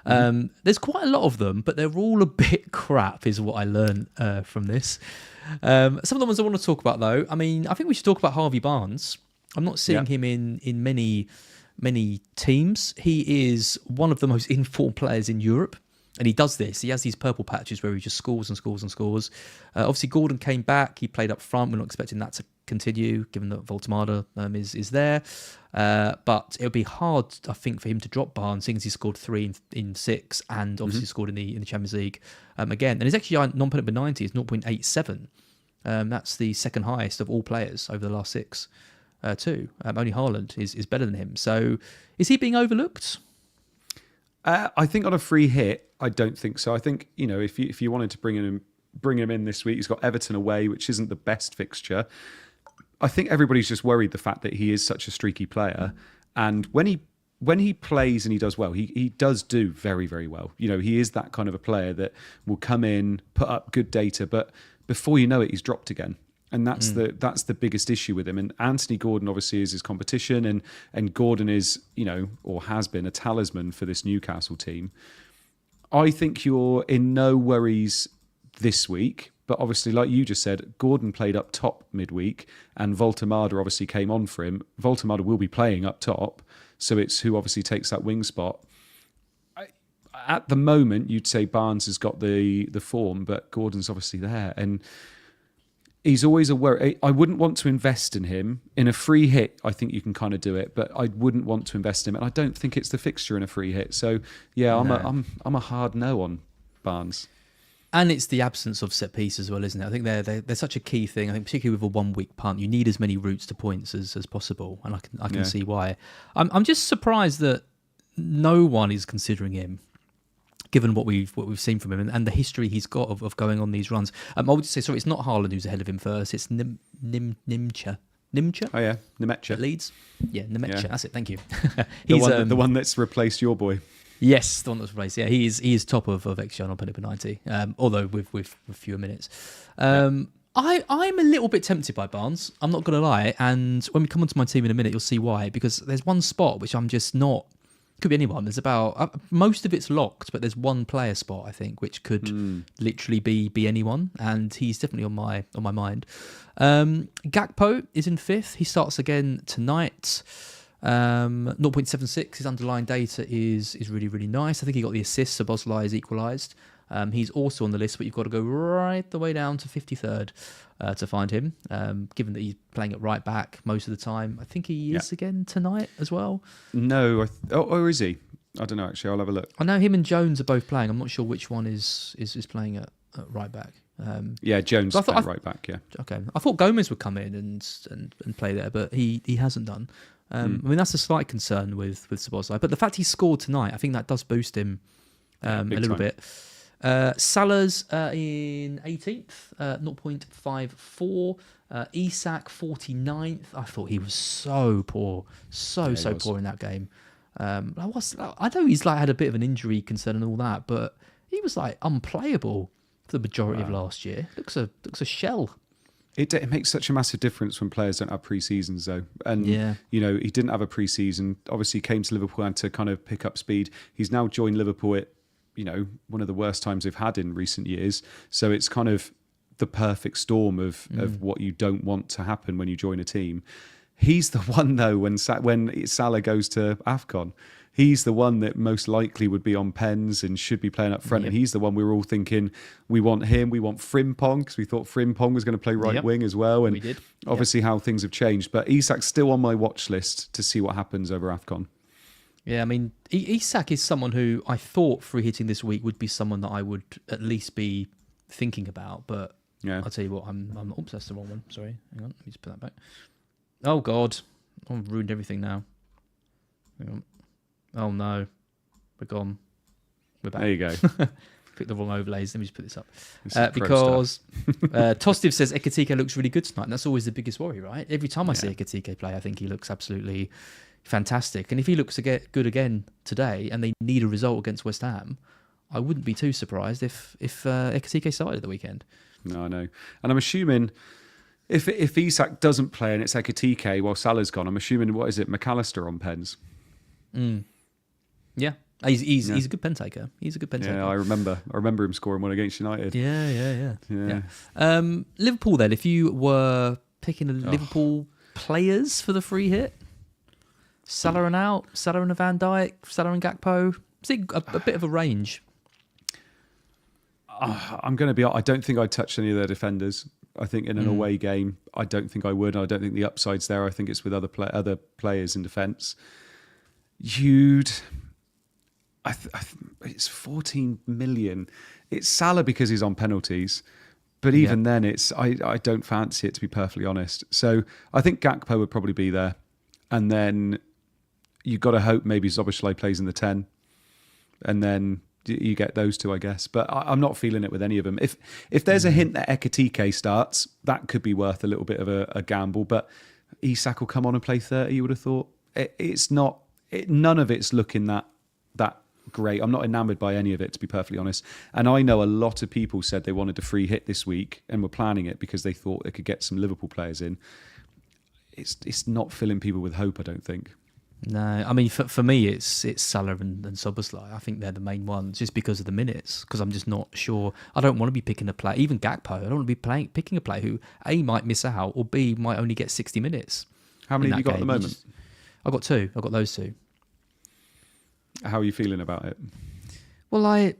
There's quite a lot of them, but they're all a bit crap is what I learned from this. Some of the ones I want to talk about, though, I mean, I think we should talk about Harvey Barnes. I'm not seeing him in many teams. He is one of the most informed players in Europe, and he does this. He has these purple patches where he just scores and scores and scores. Obviously, Gordon came back. He played up front. We're not expecting that to continue, given that Voltemada is there. But it'll be hard, I think, for him to drop Barnes, seeing as he scored 3 in 6 and obviously scored in the Champions League again. And his actually non-penalty per 90 is 0.87. That's the second highest of all players over the last 6 too. Only Haaland is better than him. So is he being overlooked? I think on a free hit, I don't think so. I think, if you wanted to bring him in this week, he's got Everton away, which isn't the best fixture. I think everybody's just worried the fact that he is such a streaky player. And when he plays and he does well, he does do very, very well. He is that kind of a player that will come in, put up good data, but before you know it, he's dropped again. And that's the biggest issue with him. And Anthony Gordon obviously is his competition, and Gordon is, or has been a talisman for this Newcastle team. I think you're in no worries this week, but obviously, like you just said, Gordon played up top midweek, and Voltemada obviously came on for him. Voltemada will be playing up top, so it's who obviously takes that wing spot. At the moment, you'd say Barnes has got the form, but Gordon's obviously there, and he's always a worry. I wouldn't want to invest in him. In a free hit, I think you can kind of do it, but I wouldn't want to invest in him. And I don't think it's the fixture in a free hit. So yeah, I'm a hard no on Barnes. And it's the absence of set piece as well, isn't it? I think they're such a key thing. I think particularly with a 1 week punt, you need as many routes to points as possible, and I can see why. I'm just surprised that no one is considering him, given what we've seen from him and the history he's got of going on these runs. I would say, sorry, it's not Haaland who's ahead of him first. It's Nimcha. Nimcha? Oh yeah, Nemetcha. At Leeds? Yeah, Nemetcha. Yeah. That's it. Thank you. He's the one that's replaced your boy. Yes, the one that's replaced. Yeah, he is top of XG on penalty 90. Although with fewer minutes. I'm a little bit tempted by Barnes. I'm not going to lie. And when we come onto my team in a minute, you'll see why. Because there's one spot which I'm just not. Could be anyone. There's about most of it's locked, but there's one player spot I think which could literally be anyone, and he's definitely on my mind. Gakpo is in 5th. He starts again tonight. 0.76, his underlying data is really, really nice. I think he got the assist, so Boslai is equalised. He's also on the list, but you've got to go right the way down to 53rd to find him, given that he's playing at right back most of the time. I think he is again tonight as well. No, or is he? I don't know, actually. I'll have a look. I know him and Jones are both playing. I'm not sure which one is playing at right back. Jones playing right back, yeah. Okay. I thought Gomez would come in and play there, but he hasn't done. I mean, that's a slight concern with Szoboszlai. But the fact he scored tonight, I think that does boost him a little bit. Salah's in 18th, 0.54. Isak 49th. I thought he was so poor, so poor in that game. I know he's had a bit of an injury concern and all that, but he was unplayable for the majority of last year. Looks a shell. It makes such a massive difference when players don't have pre-seasons, though. And, he didn't have a pre-season. Obviously, came to Liverpool and to kind of pick up speed. He's now joined Liverpool at, one of the worst times they've had in recent years. So it's kind of the perfect storm of what you don't want to happen when you join a team. He's the one, though, when Salah goes to AFCON, he's the one that most likely would be on pens and should be playing up front. And he's the one we were all thinking, we want him, we want Frimpong, because we thought Frimpong was going to play right wing as well. And we did. Obviously how things have changed. But Isak's still on my watch list to see what happens over AFCON. Yeah, I mean, Isak is someone who I thought free hitting this week would be someone that I would at least be thinking about. But I'll tell you what, oops, that's the wrong one. Sorry, hang on, let me just put that back. Oh, God. I've ruined everything now. Hang on. Oh, no. We're gone. We're back. There you go. Pick the wrong overlays. Let me just put this up. Because Tostiv says Ekatike looks really good tonight. And that's always the biggest worry, right? Every time I see Ekatike play, I think he looks absolutely fantastic. And if he looks good again today and they need a result against West Ham, I wouldn't be too surprised if Ekatike started at the weekend. No, I know. And I'm assuming... If Isak doesn't play and it's Ekatike while Salah's gone, I'm assuming, what is it, McAllister on pens? Yeah. He's a good pen taker. He's a good pen taker. Yeah, I remember him scoring one against United. Yeah. Liverpool then, if you were picking Liverpool players for the free hit, Salah and out, Salah and Van Dijk, Salah and Gakpo, see a bit of a range. I'm going to be. I don't think I'd touch any of their defenders. I think in an away game, I don't think I would. I don't think the upside's there. I think it's with other players in defence. It's 14 million. It's Salah because he's on penalties, but even then, I don't fancy it, to be perfectly honest. So I think Gakpo would probably be there, and then you've got to hope maybe Szoboszlai plays in the 10, and then you get those two, I guess. But I'm not feeling it with any of them. If there's a hint that Ekatike starts, that could be worth a little bit of a gamble. But Isak will come on and play 30, you would have thought. It's not... none of it's looking that great. I'm not enamoured by any of it, to be perfectly honest. And I know a lot of people said they wanted a free hit this week and were planning it because they thought they could get some Liverpool players in. It's not filling people with hope, I don't think. No, I mean, for me, it's Salah and Szoboszlai. I think they're the main ones just because of the minutes, because I'm just not sure. I don't want to be picking a player, even Gakpo, I don't want to be picking a player who A, might miss out, or B, might only get 60 minutes. How many have you got at the moment? I've got two. I've got those two. How are you feeling about it? Well,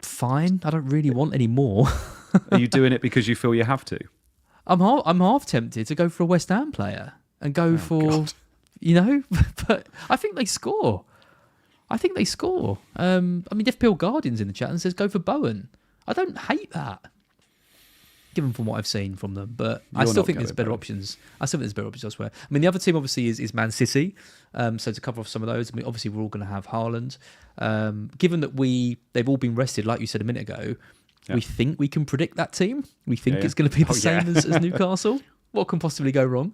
fine. I don't really want any more. Are you doing it because you feel you have to? I'm half tempted to go for a West Ham player and go for... God. But I think they score. I mean, FPL Guardian's in the chat and says go for Bowen. I don't hate that, given from what I've seen from them. But I still think there's better options. I still think there's better options elsewhere. I mean, the other team obviously is Man City. So to cover off some of those, I mean, obviously we're all going to have Haaland. Given that they've all been rested, like you said a minute ago, we think we can predict that team. We think it's going to be the same as Newcastle. What can possibly go wrong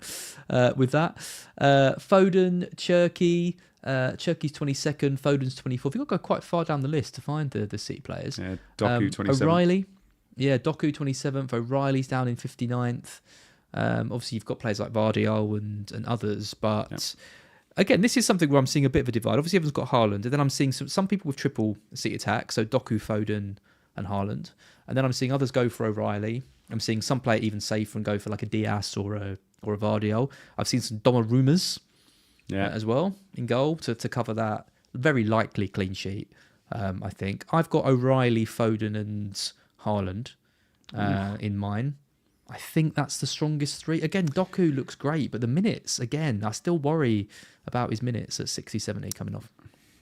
with that? Foden, Cherky. Cherky's 22nd, Foden's 24th. You've got to go quite far down the list to find the City players. Yeah, Doku 27th. O'Reilly. Yeah, Doku 27th. O'Reilly's down in 59th. Obviously, you've got players like Vardiol and others. But again, this is something where I'm seeing a bit of a divide. Obviously, everyone's got Haaland. And then I'm seeing some people with triple City attack. So Doku, Foden and Haaland. And then I'm seeing others go for O'Reilly. I'm seeing some player even safer and go for like a Diaz or a Vardiol. I've seen some Donnarummas as well in goal to cover that. Very likely clean sheet, I think. I've got O'Reilly, Foden and Haaland in mine. I think that's the strongest three. Again, Doku looks great, but the minutes, again, I still worry about his minutes at 60, 70 coming off.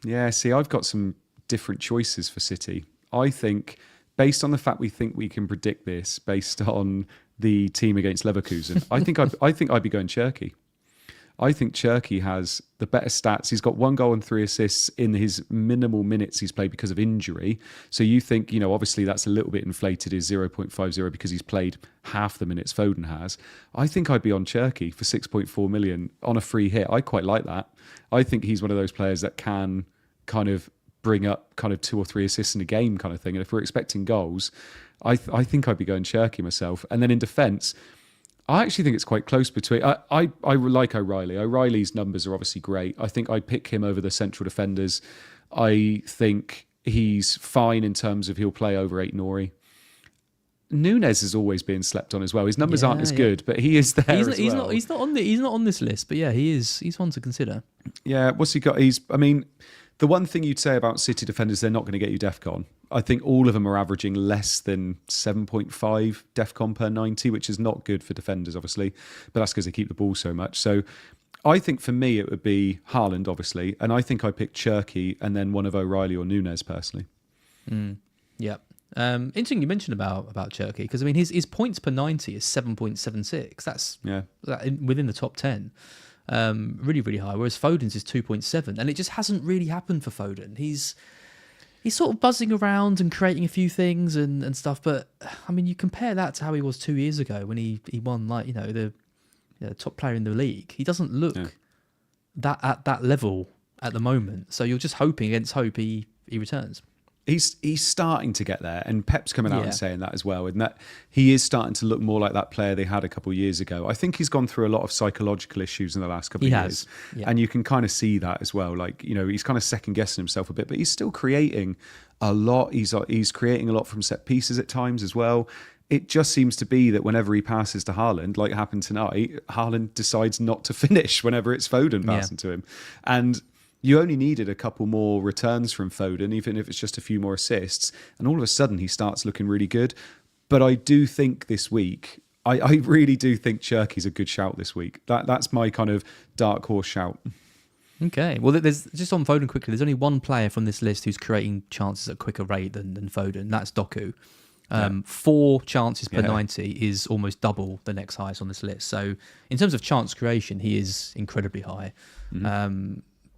Yeah, see, I've got some different choices for City. I think, based on the fact we think we can predict this, based on the team against Leverkusen, I think I'd be going Cherky. I think Cherky has the better stats. He's got 1 goal and 3 assists in his minimal minutes he's played because of injury. So you think, obviously that's a little bit inflated, his 0.50 because he's played half the minutes Foden has. I think I'd be on Cherky for 6.4 million on a free hit. I quite like that. I think he's one of those players that can kind of bring up kind of 2 or 3 assists in a game kind of thing. And if we're expecting goals, I think I'd be going Cherky myself. And then in defence, I actually think it's quite close between. I like O'Reilly. O'Reilly's numbers are obviously great. I think I'd pick him over the central defenders. I think he's fine in terms of he'll play over 8 Nori. Nunes has always been slept on as well. His numbers aren't as good, but he is there as well. He's not on this list, but yeah, he is. He's one to consider. Yeah, what's he got? The one thing you'd say about City defenders, they're not going to get you DEFCON. I think all of them are averaging less than 7.5 DEFCON per 90, which is not good for defenders, obviously. But that's because they keep the ball so much. So I think for me, it would be Haaland, obviously. And I think I picked Cherky and then one of O'Reilly or Nunes, personally. Yeah. Interesting you mentioned about Cherky, because his points per 90 is 7.76. That's within the top 10. Really, really high. Whereas Foden's is 2.7, and it just hasn't really happened for Foden. He's sort of buzzing around and creating a few things and stuff. But you compare that to how he was 2 years ago when he won the top player in the league. He doesn't look that at that level at the moment. So you're just hoping against hope he returns. He's starting to get there, and Pep's coming out and saying that as well, and that he is starting to look more like that player they had a couple of years ago. I think he's gone through a lot of psychological issues in the last couple of years, and you can kind of see that as well. He's kind of second guessing himself a bit, but he's still creating a lot. He's creating a lot from set pieces at times as well. It just seems to be that whenever he passes to Haaland, like happened tonight, Haaland decides not to finish whenever it's Foden passing to him, and you only needed a couple more returns from Foden, even if it's just a few more assists, and all of a sudden he starts looking really good. But I do think this week, I really do think Cherky's a good shout this week. That's my kind of dark horse shout. Okay, well, there's just on Foden quickly. There's only one player from this list who's creating chances at a quicker rate than Foden. That's Doku. 4 chances per 90 is almost double the next highest on this list. So in terms of chance creation, he is incredibly high.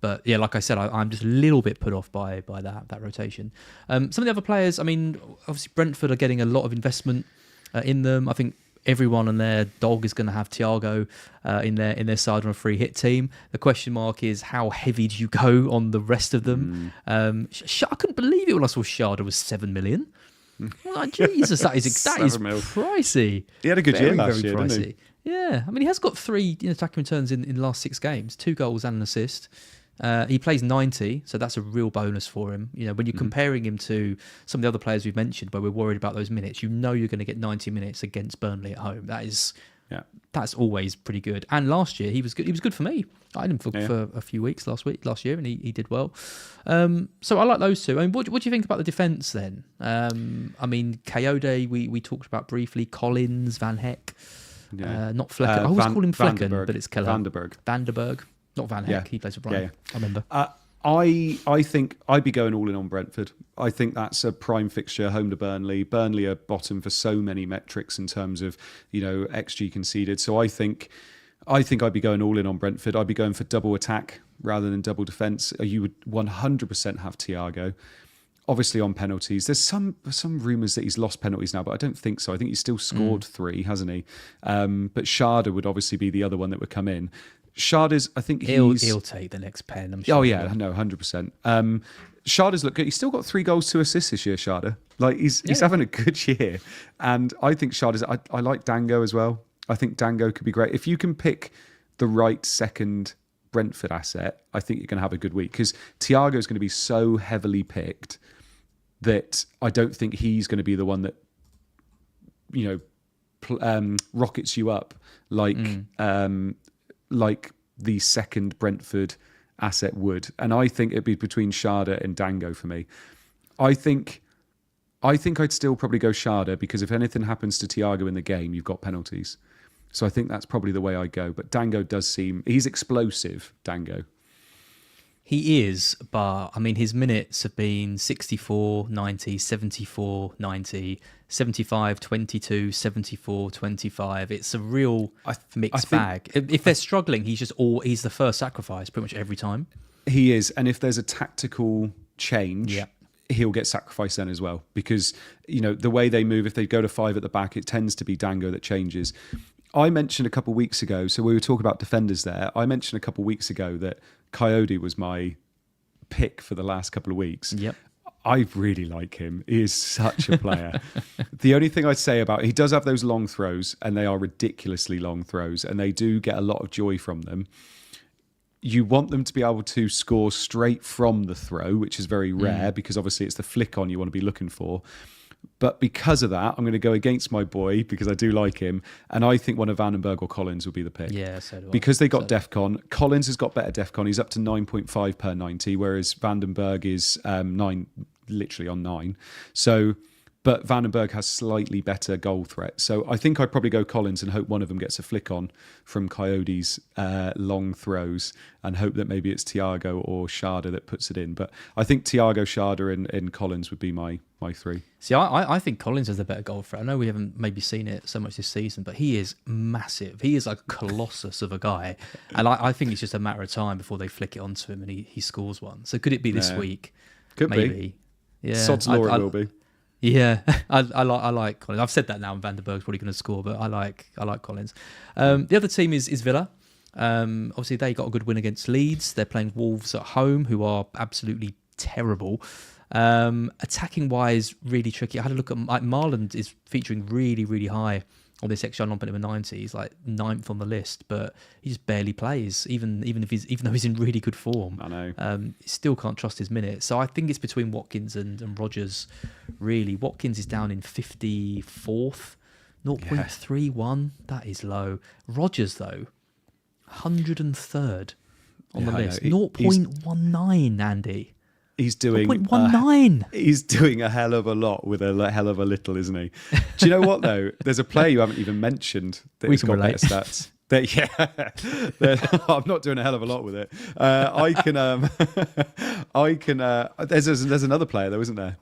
But yeah, like I said, I'm just a little bit put off by that rotation. Some of the other players, obviously Brentford are getting a lot of investment in them. I think everyone and their dog is going to have Thiago in their side on a free hit team. The question mark is, how heavy do you go on the rest of them? I couldn't believe it when I saw Sharda was 7 million. Like, Jesus, that is pricey. He had a good year last year, didn't he? Yeah, he has got 3 attacking returns in the last 6 games, 2 goals and an assist. He plays 90, so that's a real bonus for him. When you're comparing him to some of the other players we've mentioned, where we're worried about those minutes, you're going to get 90 minutes against Burnley at home. That's always pretty good. And last year he was good. He was good for me. I had him for a few weeks last year, and he did well. So I like those two. What do you think about the defence then? Kayode we talked about briefly. Collins, Van Heck, not Flecker. I always call him Flecken, but it's Keller. Vanderberg. Not Van Heck. He plays for Brighton. I remember. I think I'd be going all in on Brentford. I think that's a prime fixture, home to Burnley. Burnley are bottom for so many metrics in terms of XG conceded. So I think I'd be going all in on Brentford. I'd be going for double attack rather than double defence. You would 100% have Thiago. Obviously on penalties. There's some rumours that he's lost penalties now, but I don't think so. I think he's still scored 3, hasn't he? But Sharda would obviously be the other one that would come in. Sharda's, I think he'll take the next pen, I'm sure. Oh yeah, no, 100%. Sharda's look good. He's still got 3 goals, 2 assists this year, Sharda. He's having a good year. And I think Sharda's, I like Dango as well. I think Dango could be great. If you can pick the right second Brentford asset, I think you're going to have a good week, because Thiago is going to be so heavily picked that I don't think he's going to be the one that rockets you up like the second Brentford asset would. And I think it'd be between Sharda and Dango for me. I think I'd still probably go Sharda, because if anything happens to Thiago in the game, you've got penalties. So I think that's probably the way I'd go. But Dango does seem... He's explosive, Dango. He is, but I mean, his minutes have been 64, 90, 74, 90, 75, 22, 74, 25. It's a real mixed bag. If they're struggling, he's the first sacrifice pretty much every time. He is. And if there's a tactical change, he'll get sacrificed then as well. Because, the way they move, if they go to 5 at the back, it tends to be Dango that changes. I mentioned a couple of weeks ago, so we were talking about defenders there. I mentioned a couple of weeks ago that Coyote was my pick for the last couple of weeks. Yep. I really like him. He is such a player. The only thing I'd say about he does have those long throws, and they are ridiculously long throws, and they do get a lot of joy from them. You want them to be able to score straight from the throw, which is very rare because obviously it's the flick on you want to be looking for. But because of that, I'm going to go against my boy because I do like him. And I think one of Vandenberg or Collins will be the pick. Yeah, so do I. Because they got DEFCON. Collins has got better DEFCON. He's up to 9.5 per 90, whereas Vandenberg is 9, literally on 9. So, but Vandenberg has slightly better goal threat. So I think I'd probably go Collins and hope one of them gets a flick on from Coyote's long throws, and hope that maybe it's Thiago or Sharda that puts it in. But I think Thiago, Sharda and Collins would be my 3. See, I think Collins has a better goal threat. I know we haven't maybe seen it so much this season, but he is massive. He is like a colossus of a guy. And I think it's just a matter of time before they flick it onto him and he scores one. So could it be this week? Could maybe. Be. Yeah. Sod's law it will be. Yeah, I like Collins. I've said that now, and Vandenberg's probably going to score, but I like Collins. The other team is Villa. Obviously, they got a good win against Leeds. They're playing Wolves at home, who are absolutely terrible. Attacking wise, really tricky. I had a look at Marland is featuring really, really high on this XG non-penalty 90. He's like 9th on the list, but he just barely plays, even though he's in really good form. I know. Still can't trust his minutes. So I think it's between Watkins and Rodgers. Really, Watkins is down in 54th, 0.31. That is low. Rodgers though, 103rd on the list, 0.19. Andy. He's doing 0.19. He's doing a hell of a lot with a hell of a little, isn't he? Do you know what though? There's a player you haven't even mentioned that has got better stats. I'm not doing a hell of a lot with it. There's another player though, isn't there?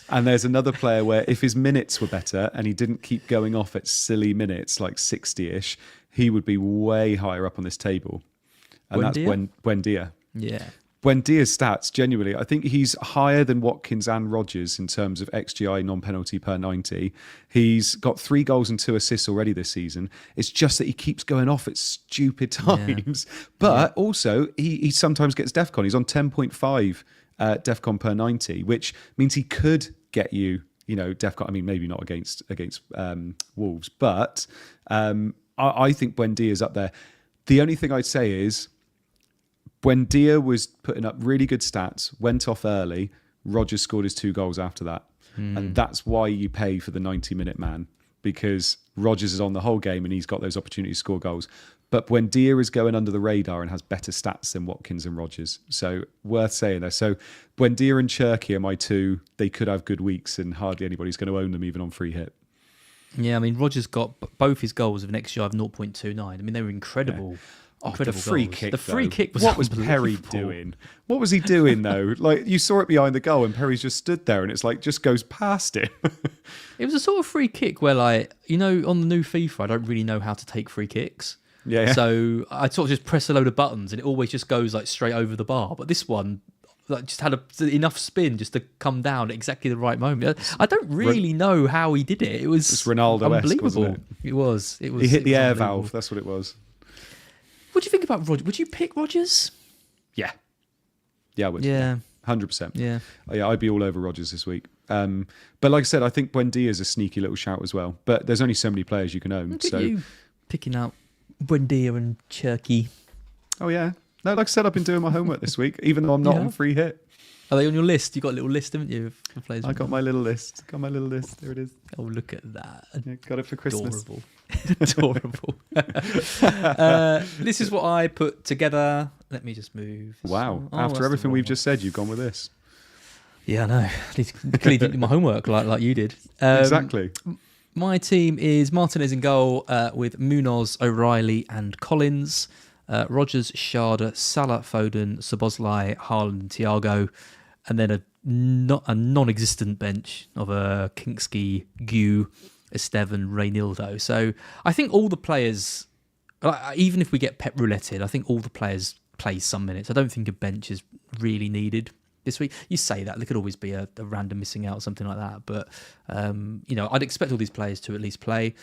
And there's another player where if his minutes were better and he didn't keep going off at silly minutes like 60-ish, he would be way higher up on this table. And that's Buendia. Yeah. Buendia's stats, genuinely, I think he's higher than Watkins and Rodgers in terms of XGI non-penalty per 90. He's got 3 goals and 2 assists already this season. It's just that he keeps going off at stupid times. Yeah. But also, he sometimes gets DEFCON. He's on 10.5 DEFCON per 90, which means he could get you, DEFCON. I mean, maybe not against Wolves, but I think Buendia's up there. The only thing I'd say is, Buendia was putting up really good stats, went off early. Rodgers scored his 2 goals after that. And that's why you pay for the 90-minute man, because Rodgers is on the whole game and he's got those opportunities to score goals. But Buendia is going under the radar and has better stats than Watkins and Rodgers. So worth saying there. So Buendia and Cherky are my 2. They could have good weeks and hardly anybody's going to own them even on free hit. Yeah, I mean, Rodgers got both his goals of an XG of 0.29. I mean, they were incredible. Yeah. The free kick. The free kick was what was Perry doing? What was he doing though? Like you saw it behind the goal, and Perry's just stood there, and it's like just goes past him. It was a sort of free kick where, like, on the new FIFA, I don't really know how to take free kicks. Yeah. So I sort of just press a load of buttons, and it always just goes like straight over the bar. But this one, like, just had enough spin just to come down at exactly the right moment. I don't really know how he did it. It was Ronaldo-esque, unbelievable. wasn't it? It was. He hit the air valve. That's what it was. What do you think about Rodgers? Would you pick Rodgers? Yeah, I would. Yeah. 100%. Yeah. I'd be all over Rodgers this week. But like I said, I think Buendia is a sneaky little shout as well. But there's only so many players you can own. Look at you picking out Buendia and Cherky. Oh, yeah. No, like I said, I've been doing my homework this week, even though I'm not on free hit. Are they on your list? You got a little list, haven't you? Of players. I got my little list. There it is. Oh, look at that! Yeah, got it for Christmas. Adorable. This is what I put together. Let me just move. Wow! After everything we've just said, you've gone with this. Yeah, I know. Clearly didn't do my homework like you did. Exactly. My team is Martinez in goal with Munoz, O'Reilly, and Collins. Rodgers, Sharda, Salah, Foden, Szoboszlai, Haaland, Thiago, and then a non-existent bench of Kinksky, Gu, Estevan, Reynildo. So I think all the players, even if we get Pep Rouletted, I think all the players play some minutes. I don't think a bench is really needed this week. You say that, there could always be a random missing out or something like that. But, I'd expect all these players to at least play.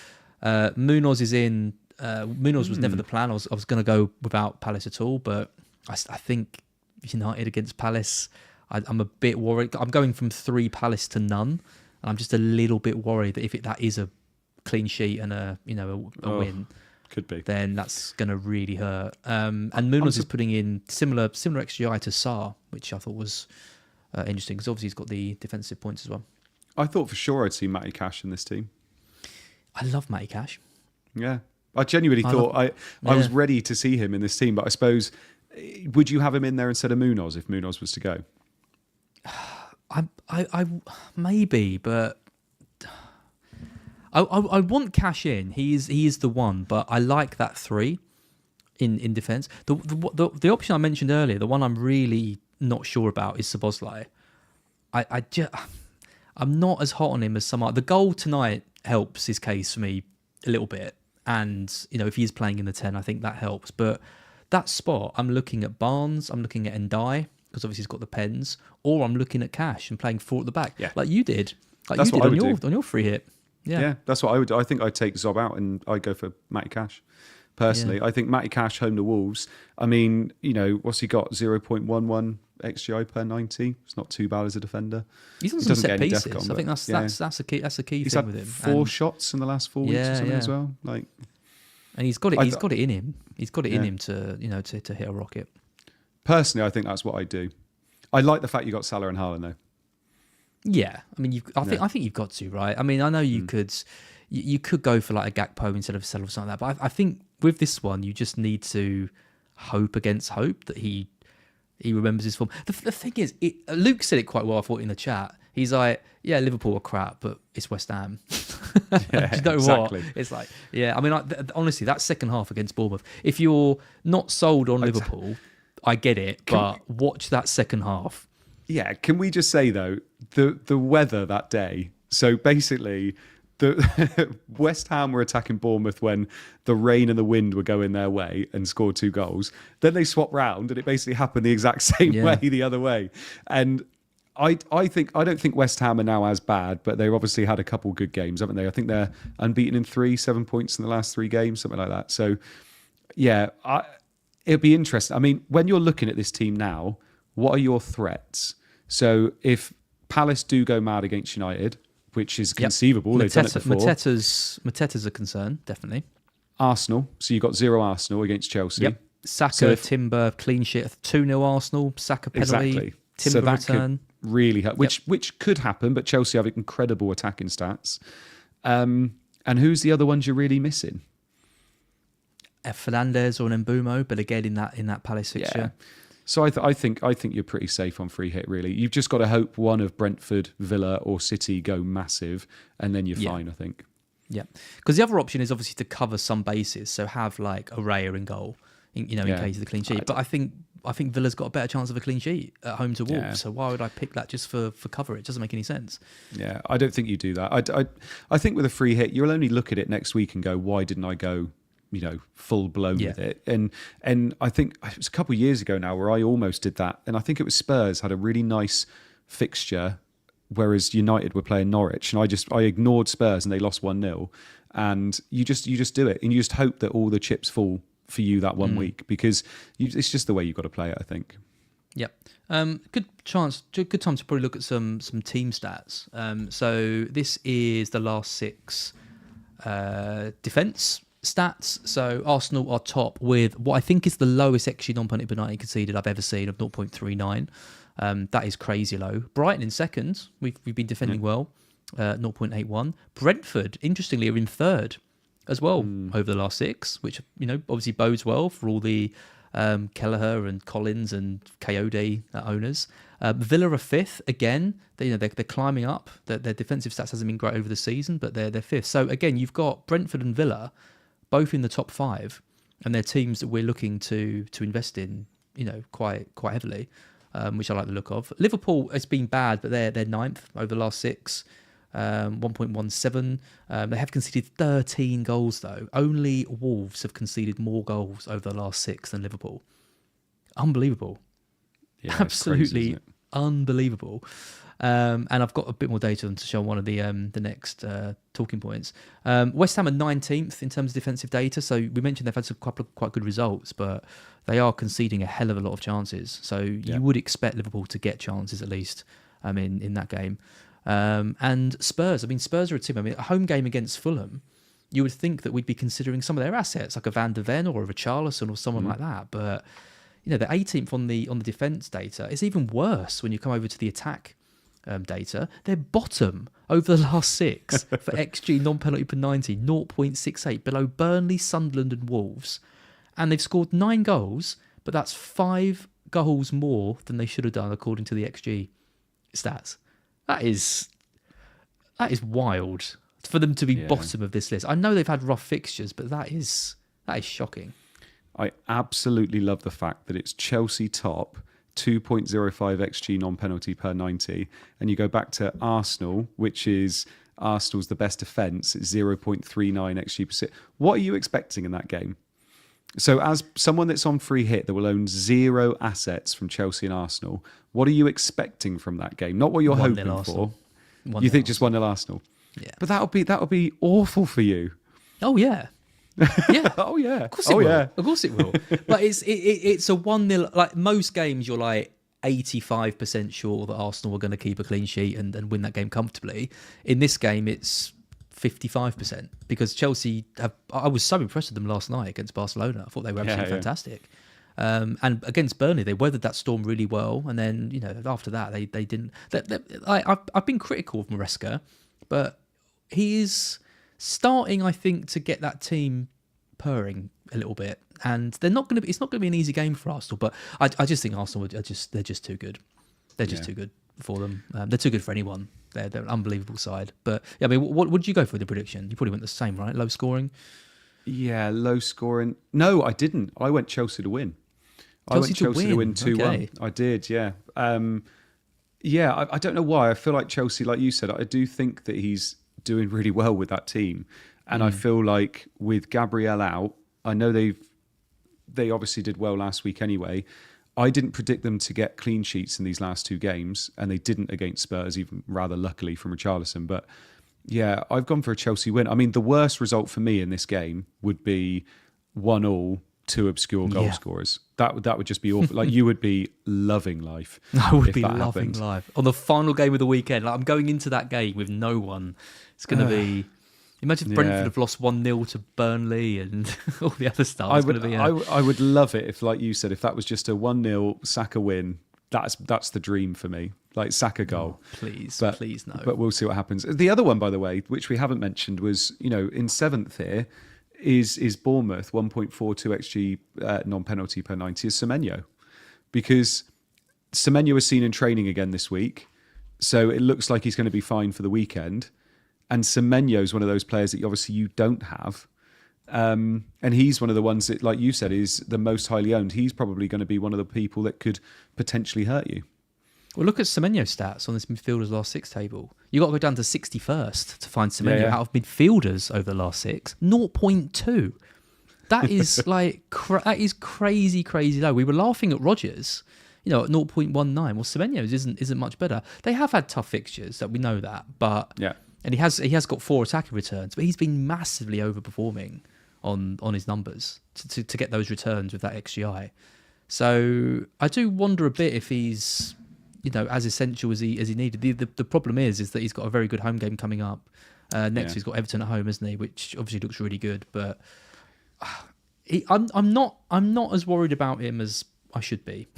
Munoz is in. Munoz was never the plan. I was going to go without Palace at all, but I think United against Palace, I'm a bit worried. I'm going from 3 Palace to none, and I'm just a little bit worried that if that is a clean sheet and a win, could be, then that's going to really hurt. And Munoz is putting in similar XGI to Sarr, which I thought was interesting because obviously he's got the defensive points as well. I thought for sure I'd see Matty Cash in this team. I love Matty Cash. Yeah. I genuinely thought I was ready to see him in this team, but I suppose, would you have him in there instead of Munoz if Munoz was to go? I maybe, but I want Cash in. He is the one, but I like that 3 in defence. The option I mentioned earlier, the one I'm really not sure about is Szoboszlai. I'm not as hot on him as some other. The goal tonight helps his case for me a little bit. And, if he is playing in the 10, I think that helps. But that spot, I'm looking at Barnes, I'm looking at Ndai, because obviously he's got the pens, or I'm looking at Cash and playing 4 at the back, like you did. That's what I would do on your free hit. Yeah, that's what I would do. I think I'd take Zob out and I'd go for Matty Cash. Personally, I think Matty Cash home to Wolves. I mean, what's he got? 0.11 XGI per 90. It's not too bad as a defender. He's on some set pieces. I think that's a key. That's a key he's thing had with him. 4 shots in the last 4 weeks or something as well. And he's got it. He's got it in him. He's got it in him to to hit a rocket. Personally, I think that's what I do. I like the fact you got Salah and Haaland though. Yeah, I mean, I think you've got to, right? I mean, I know you could go for like a Gakpo instead of Salah or something like that, but I think with this one, you just need to hope against hope that he remembers his form. The thing is, Luke said it quite well, I thought, in the chat. He's like, yeah, Liverpool are crap, but it's West Ham. Yeah, do you know exactly. what? It's like, yeah, I mean, honestly, that second half against Bournemouth, if you're not sold on Liverpool, I get it, but watch that second half. Yeah, can we just say, though, the weather that day, so basically... The West Ham were attacking Bournemouth when the rain and the wind were going their way and scored 2 goals. Then they swapped round and it basically happened the exact same way the other way. And I don't think West Ham are now as bad, but they've obviously had a couple good games, haven't they? I think they're unbeaten in 3, 7 points in the last 3 games, something like that. So yeah, it'll be interesting. I mean, when you're looking at this team now, what are your threats? So if Palace do go mad against United, which is conceivable. They've done it before. Mateta's a concern, definitely. Arsenal. So you've got 0 Arsenal against Chelsea. Yep. Saka, Timber, clean sheet. 2-0 Arsenal. Saka penalty. Exactly. Timber return. Could really hurt, which could happen, but Chelsea have incredible attacking stats. And who's the other ones you're really missing? Fernandes or an Mbumo, but again in that Palace fixture. Yeah. So I think you're pretty safe on free hit, really. You've just got to hope one of Brentford, Villa or City go massive, and then you're fine, I think. Yeah, because the other option is obviously to cover some bases, so have like a Raya in goal, in case of the clean sheet. But I think Villa's got a better chance of a clean sheet at home to Wolves, so why would I pick that just for cover? It doesn't make any sense. Yeah, I don't think you do that. I think with a free hit, you'll only look at it next week and go, why didn't I go full blown with it. And I think it was a couple of years ago now where I almost did that. And I think it was Spurs had a really nice fixture, whereas United were playing Norwich. And I ignored Spurs and they lost 1-0. And you just do it. And you just hope that all the chips fall for you that 1 week, because it's just the way you've got to play it, I think. Yep. Good time to probably look at some team stats. So this is the last 6 defence stats. So Arsenal are top with what I think is the lowest XG non-penalty penalty conceded I've ever seen of 0.39. That is crazy low. Brighton in second. We've been defending well, 0.81. Brentford, interestingly, are in third as well over the last 6, which obviously bodes well for all the Kelleher and Collins and Coyote owners. Villa are fifth again. They're climbing up. Their defensive stats hasn't been great over the season, but they're fifth. So again, you've got Brentford and Villa both in the top 5, and they're teams that we're looking to invest in, quite heavily, which I like the look of. Liverpool has been bad, but they're ninth over the last 6. 1.17. They have conceded 13 goals though. Only Wolves have conceded more goals over the last 6 than Liverpool. Unbelievable. Yeah, absolutely crazy, unbelievable. And I've got a bit more data to show on one of the next talking points. West Ham are 19th in terms of defensive data. So we mentioned they've had some couple of quite good results, but they are conceding a hell of a lot of chances. So you would expect Liverpool to get chances at least in that game. And Spurs, Spurs are a team. A home game against Fulham, you would think that we'd be considering some of their assets, like a Van de Ven or a Richarlison or someone like that. But the 18th on the defence data is even worse when you come over to the attack data. They're bottom over the last 6 for XG non-penalty per 90, 0.68, below Burnley, Sunderland, and Wolves, and they've scored 9 goals, but that's 5 goals more than they should have done according to the XG stats. That is wild for them to be bottom of this list. I know they've had rough fixtures, but that is shocking. I absolutely love the fact that it's Chelsea top, 2.05 XG non-penalty per 90, and you go back to Arsenal, which is Arsenal's the best defence, it's 0.39 XG per sit. What are you expecting in that game? So as someone that's on free hit that will own 0 assets from Chelsea and Arsenal, what are you expecting from that game? Not what you're hoping for. You think just 1-0 Arsenal? Yeah. But that'll be awful for you. Oh yeah. Yeah. Oh yeah. Of course it will. Yeah. Of course it will. But it's a 1-0. Like most games, you're like 85% sure that Arsenal are going to keep a clean sheet and win that game comfortably. In this game, it's 55% because Chelsea I was so impressed with them last night against Barcelona. I thought they were absolutely fantastic. And against Burnley, they weathered that storm really well. And then, after that, they didn't. I've been critical of Maresca, but he is starting, I think, to get that team purring a little bit. And it's not going to be an easy game for Arsenal. But I just think Arsenal they're just too good. They're just too good for them. They're too good for anyone. They're an unbelievable side. But what would you go for the prediction? You probably went the same, right? Low scoring. Yeah, low scoring. No, I didn't. I went Chelsea to win. I went Chelsea to win 2-1. Okay. I did, yeah. I don't know why. I feel like Chelsea, like you said, I do think that he's doing really well with that team. And I feel like with Gabriel out, I know they obviously did well last week anyway. I didn't predict them to get clean sheets in these last 2 games, and they didn't against Spurs, even rather luckily from Richarlison. But yeah, I've gone for a Chelsea win. The worst result for me in this game would be 1-1, 2 obscure goal scorers. That would just be awful. Like you would be loving life. I would be loving life on the final game of the weekend. Like I'm going into that game with no one. It's going to be. Imagine if Brentford have lost 1-0 to Burnley and all the other stuff. I would love it if, like you said, if that was just a 1-0 Saka win. That's the dream for me. Like Saka goal. Oh, please no. But we'll see what happens. The other one, by the way, which we haven't mentioned, was in 7th here is Bournemouth, 1.42 XG non-penalty per 90 is Semenyo. Because Semenyo was seen in training again this week. So it looks like he's going to be fine for the weekend. And Semenyo is one of those players that obviously you don't have. And he's one of the ones that, like you said, is the most highly owned. He's probably going to be one of the people that could potentially hurt you. Well, look at Semenyo's stats on this midfielders last 6 table. You got to go down to 61st to find Semenyo out of midfielders over the last 6. 0.2. That is that is crazy low. We were laughing at Rodgers, at 0.19. Well, Semenyo's isn't much better. They have had tough fixtures, that we know that, but and he has got 4 attacking returns, but he's been massively overperforming on his numbers to get those returns with that XGI. So I do wonder a bit if he's as essential as he needed. The problem is that he's got a very good home game coming up. Next he's got Everton at home, isn't he? Which obviously looks really good, but I'm not as worried about him as I should be.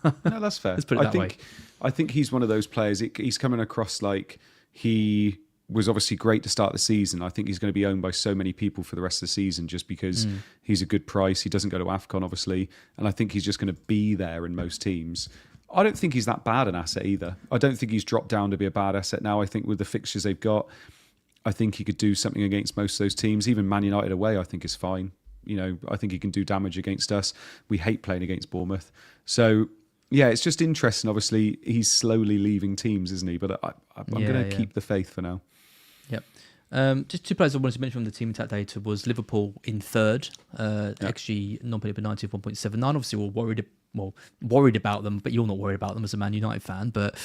No, that's fair. Let's put it that way. I think he's one of those players. He's coming across like he was obviously great to start the season. I think he's going to be owned by so many people for the rest of the season just because he's a good price. He doesn't go to AFCON, obviously, and I think he's just going to be there in most teams. I don't think he's that bad an asset either. I don't think he's dropped down to be a bad asset now. I think with the fixtures they've got, I think he could do something against most of those teams. Even Man United away, I think is fine. You know, I think he can do damage against us. We hate playing against Bournemouth. So, yeah, it's just interesting. Obviously, he's slowly leaving teams, isn't he? But I'm going to keep the faith for now. Yep. Just two players I wanted to mention from the team attack data was Liverpool in third. XG non-penalty per 90 of 1.79. Obviously, we're worried about them, but you're not worried about them as a Man United fan. But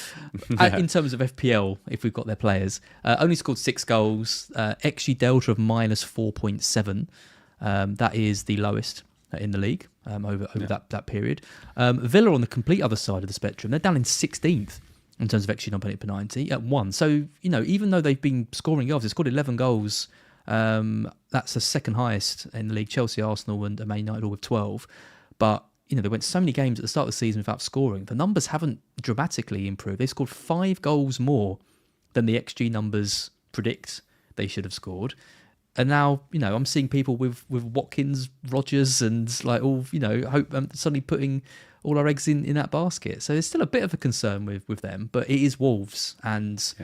in terms of FPL, if we've got their players, only scored 6 goals. XG delta of minus 4.7. That is the lowest in the league over that period. Villa on the complete other side of the spectrum, they're down in 16th in terms of XG non-penalty per 90 at 1. So, you know, even though they've been scoring goals, they've scored 11 goals. That's the second highest in the league. Chelsea, Arsenal and Man United all with 12. But, you know, they went so many games at the start of the season without scoring. The numbers haven't dramatically improved. They scored 5 goals more than the XG numbers predict they should have scored. And now, you know, I'm seeing people with Watkins, Rodgers, and like all, you know, hope suddenly putting all our eggs in that basket. So there's still a bit of a concern with them, but it is Wolves. And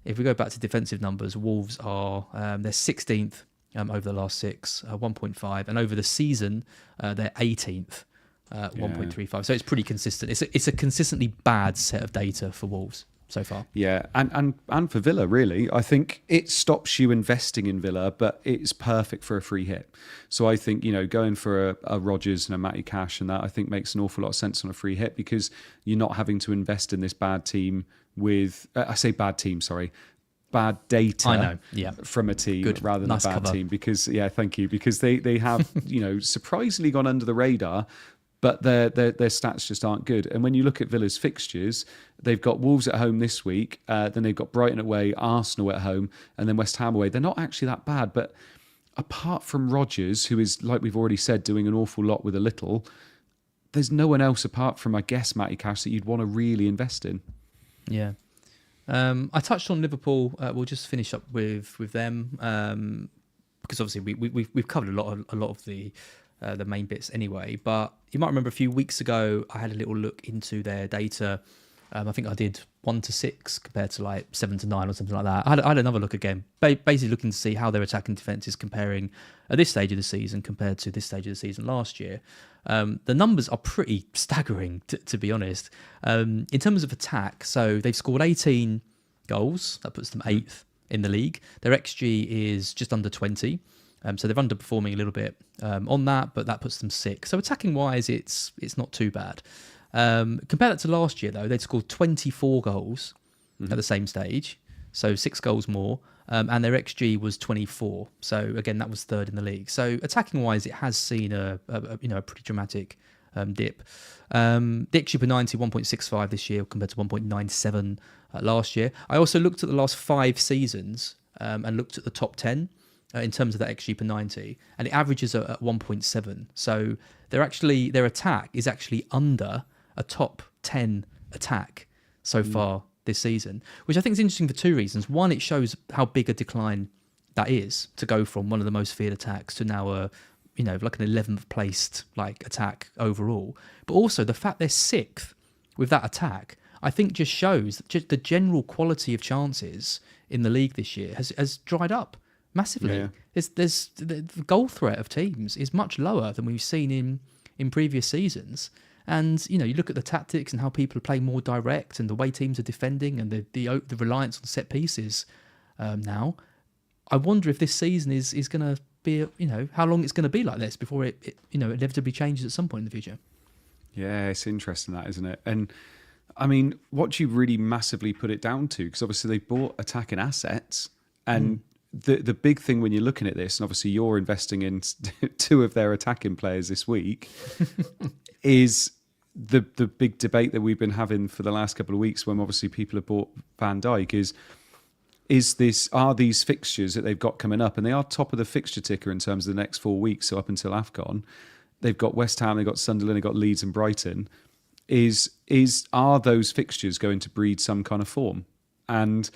if we go back to defensive numbers, Wolves are they're 16th over the last 6, 1.5, and over the season they're 18th, 1.35. So it's pretty consistent. It's a consistently bad set of data for Wolves so far. Yeah, and for Villa, really, I think it stops you investing in Villa, but it's perfect for a free hit. So I think, you know, going for a Rodgers and a Matty Cash and that, I think makes an awful lot of sense on a free hit because you're not having to invest in this bad team with, bad data from a team rather than a bad team because, thank you, because they have, you know, surprisingly gone under the radar. But their stats just aren't good. And when you look at Villa's fixtures, they've got Wolves at home this week, then they've got Brighton away, Arsenal at home, and then West Ham away. They're not actually that bad. But apart from Rodgers, who is, like we've already said, doing an awful lot with a little, there's no one else apart from, I guess, Matty Cash that you'd want to really invest in. Yeah. I touched on Liverpool. We'll just finish up with them because obviously we've covered a lot of the main bits anyway, but you might remember a few weeks ago I had a little look into their data. I think I did 1 to 6 compared to like 7 to 9 or something like that. I had another look again, basically looking to see how their attacking defence is comparing at this stage of the season compared to this stage of the season last year. The numbers are pretty staggering, to be honest. In terms of attack, so they've scored 18 goals, that puts them 8th in the league. Their XG is just under 20. So they're underperforming a little bit on that, but that puts them 6th. So attacking wise, it's not too bad. Compare that to last year, though. They'd scored 24 goals at the same stage, so 6 goals more, and their XG was 24. So again, that was 3rd in the league. So attacking wise, it has seen a pretty dramatic dip. The XG per 90, 1.65 this year compared to 1.97 last year. I also looked at the last 5 seasons and looked at the top 10. In terms of that XG per 90, and it averages at 1.7. So their attack is actually under a top 10 attack so far this season, which I think is interesting for 2 reasons. One, it shows how big a decline that is to go from one of the most feared attacks to now like an 11th placed like attack overall. But also the fact they're 6th with that attack, I think just shows that the general quality of chances in the league this year has dried up massively. Yeah. There's the goal threat of teams is much lower than we've seen in previous seasons. And you look at the tactics and how people are playing more direct, and the way teams are defending, and the reliance on set pieces. Now, I wonder if this season is going to be how long it's going to be like this before it inevitably changes at some point in the future. Yeah, it's interesting that, isn't it? And I mean, what do you really massively put it down to? Because obviously they bought attacking assets and. The big thing when you're looking at this, and obviously you're investing in 2 of their attacking players this week, is the big debate that we've been having for the last couple of weeks when obviously people have bought Van Dijk are these fixtures that they've got coming up, and they are top of the fixture ticker in terms of the next 4 weeks, so up until AFCON. They've got West Ham, they've got Sunderland, they've got Leeds and Brighton. are those fixtures going to breed some kind of form? And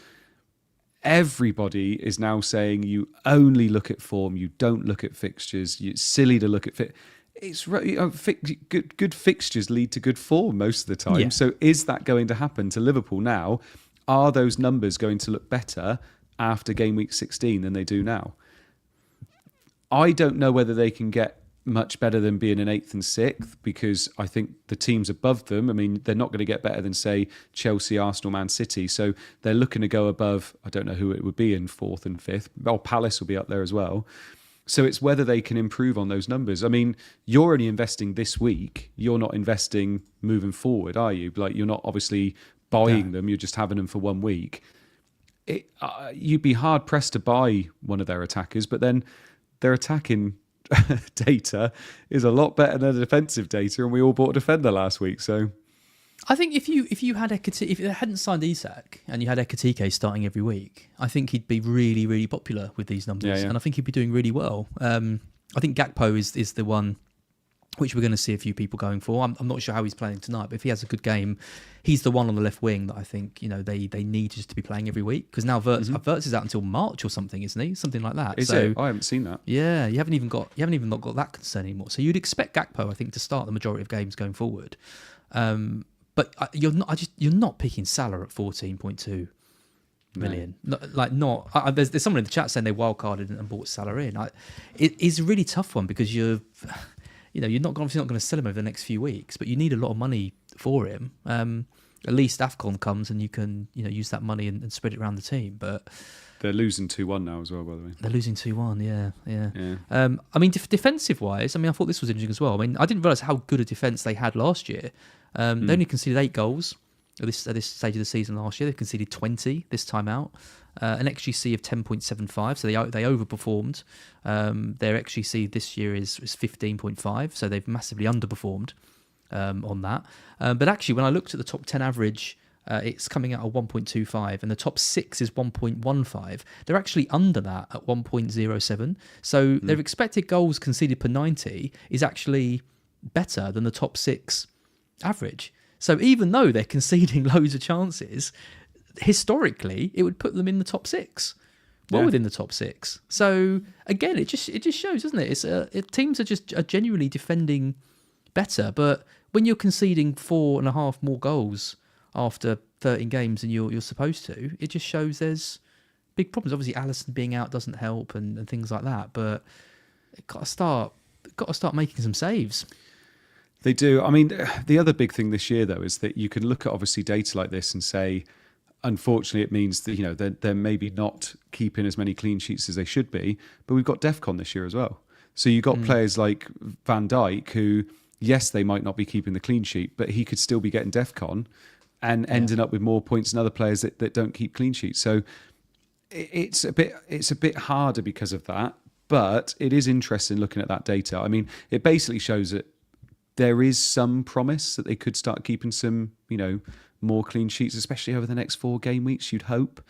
everybody is now saying you only look at form, you don't look at fixtures. It's silly to look at it's good fixtures lead to good form most of the time. Yeah. So is that going to happen to Liverpool now? Are those numbers going to look better after game week 16 than they do now? I don't know whether they can get much better than being an 8th and 6th, because I think the teams above them, I mean, they're not going to get better than, say, Chelsea, Arsenal, Man City. So they're looking to go above, I don't know who it would be in 4th and 5th. Oh, Palace will be up there as well. So it's whether they can improve on those numbers. I mean, you're only investing this week. You're not investing moving forward, are you? Like, you're not obviously buying them. You're just having them for 1 week. You'd be hard pressed to buy one of their attackers, but then their attacking data is a lot better than the defensive data, and we all bought a defender last week. So I think if you had if they hadn't signed Isak and you had Ekatike starting every week, I think he'd be really, really popular with these numbers, and I think he'd be doing really well. I think Gakpo is the one which we're going to see a few people going for. I'm not sure how he's playing tonight, but if he has a good game, he's the one on the left wing that I think they need just to be playing every week, because now Wirtz is out until March or something, isn't he? Something like that. Is it? I haven't seen that. Yeah, you haven't even got that concern anymore. So you'd expect Gakpo, I think, to start the majority of games going forward. But you're not picking Salah at 14.2 million. No. There's someone in the chat saying they wildcarded and bought Salah in. It is a really tough one, because you're not going to sell him over the next few weeks, but you need a lot of money for him. At least AFCON comes and you can use that money and spread it around the team. But they're losing 2-1 now as well, by the way. They're losing 2-1, yeah. I mean, defensive wise, I mean, I thought this was interesting as well. I mean, I didn't realise how good a defence they had last year. They only conceded 8 goals at this stage of the season last year. They've conceded 20 this time out. An XGC of 10.75, so they overperformed. Their XGC this year is 15.5, so they've massively underperformed on that. But actually, when I looked at the top 10 average, it's coming out at 1.25, and the top 6 is 1.15. They're actually under that at 1.07. So their expected goals conceded per 90 is actually better than the top 6 average. So even though they're conceding loads of chances, historically, it would put them in the top 6, within the top 6. So again, it just shows, doesn't it? Teams are genuinely defending better, but when you're conceding 4.5 more goals after 13 games than you're supposed to, it just shows there's big problems. Obviously, Alisson being out doesn't help and things like that, but it got to start making some saves. They do. I mean, the other big thing this year, though, is that you can look at obviously data like this and say, unfortunately, it means that they're maybe not keeping as many clean sheets as they should be. But we've got DEFCON this year as well. So you've got players like Van Dijk who, yes, they might not be keeping the clean sheet, but he could still be getting DEFCON and ending up with more points than other players that don't keep clean sheets. So it's a bit harder because of that. But it is interesting looking at that data. I mean, it basically shows that there is some promise that they could start keeping some, more clean sheets, especially over the next 4 game weeks, you'd hope.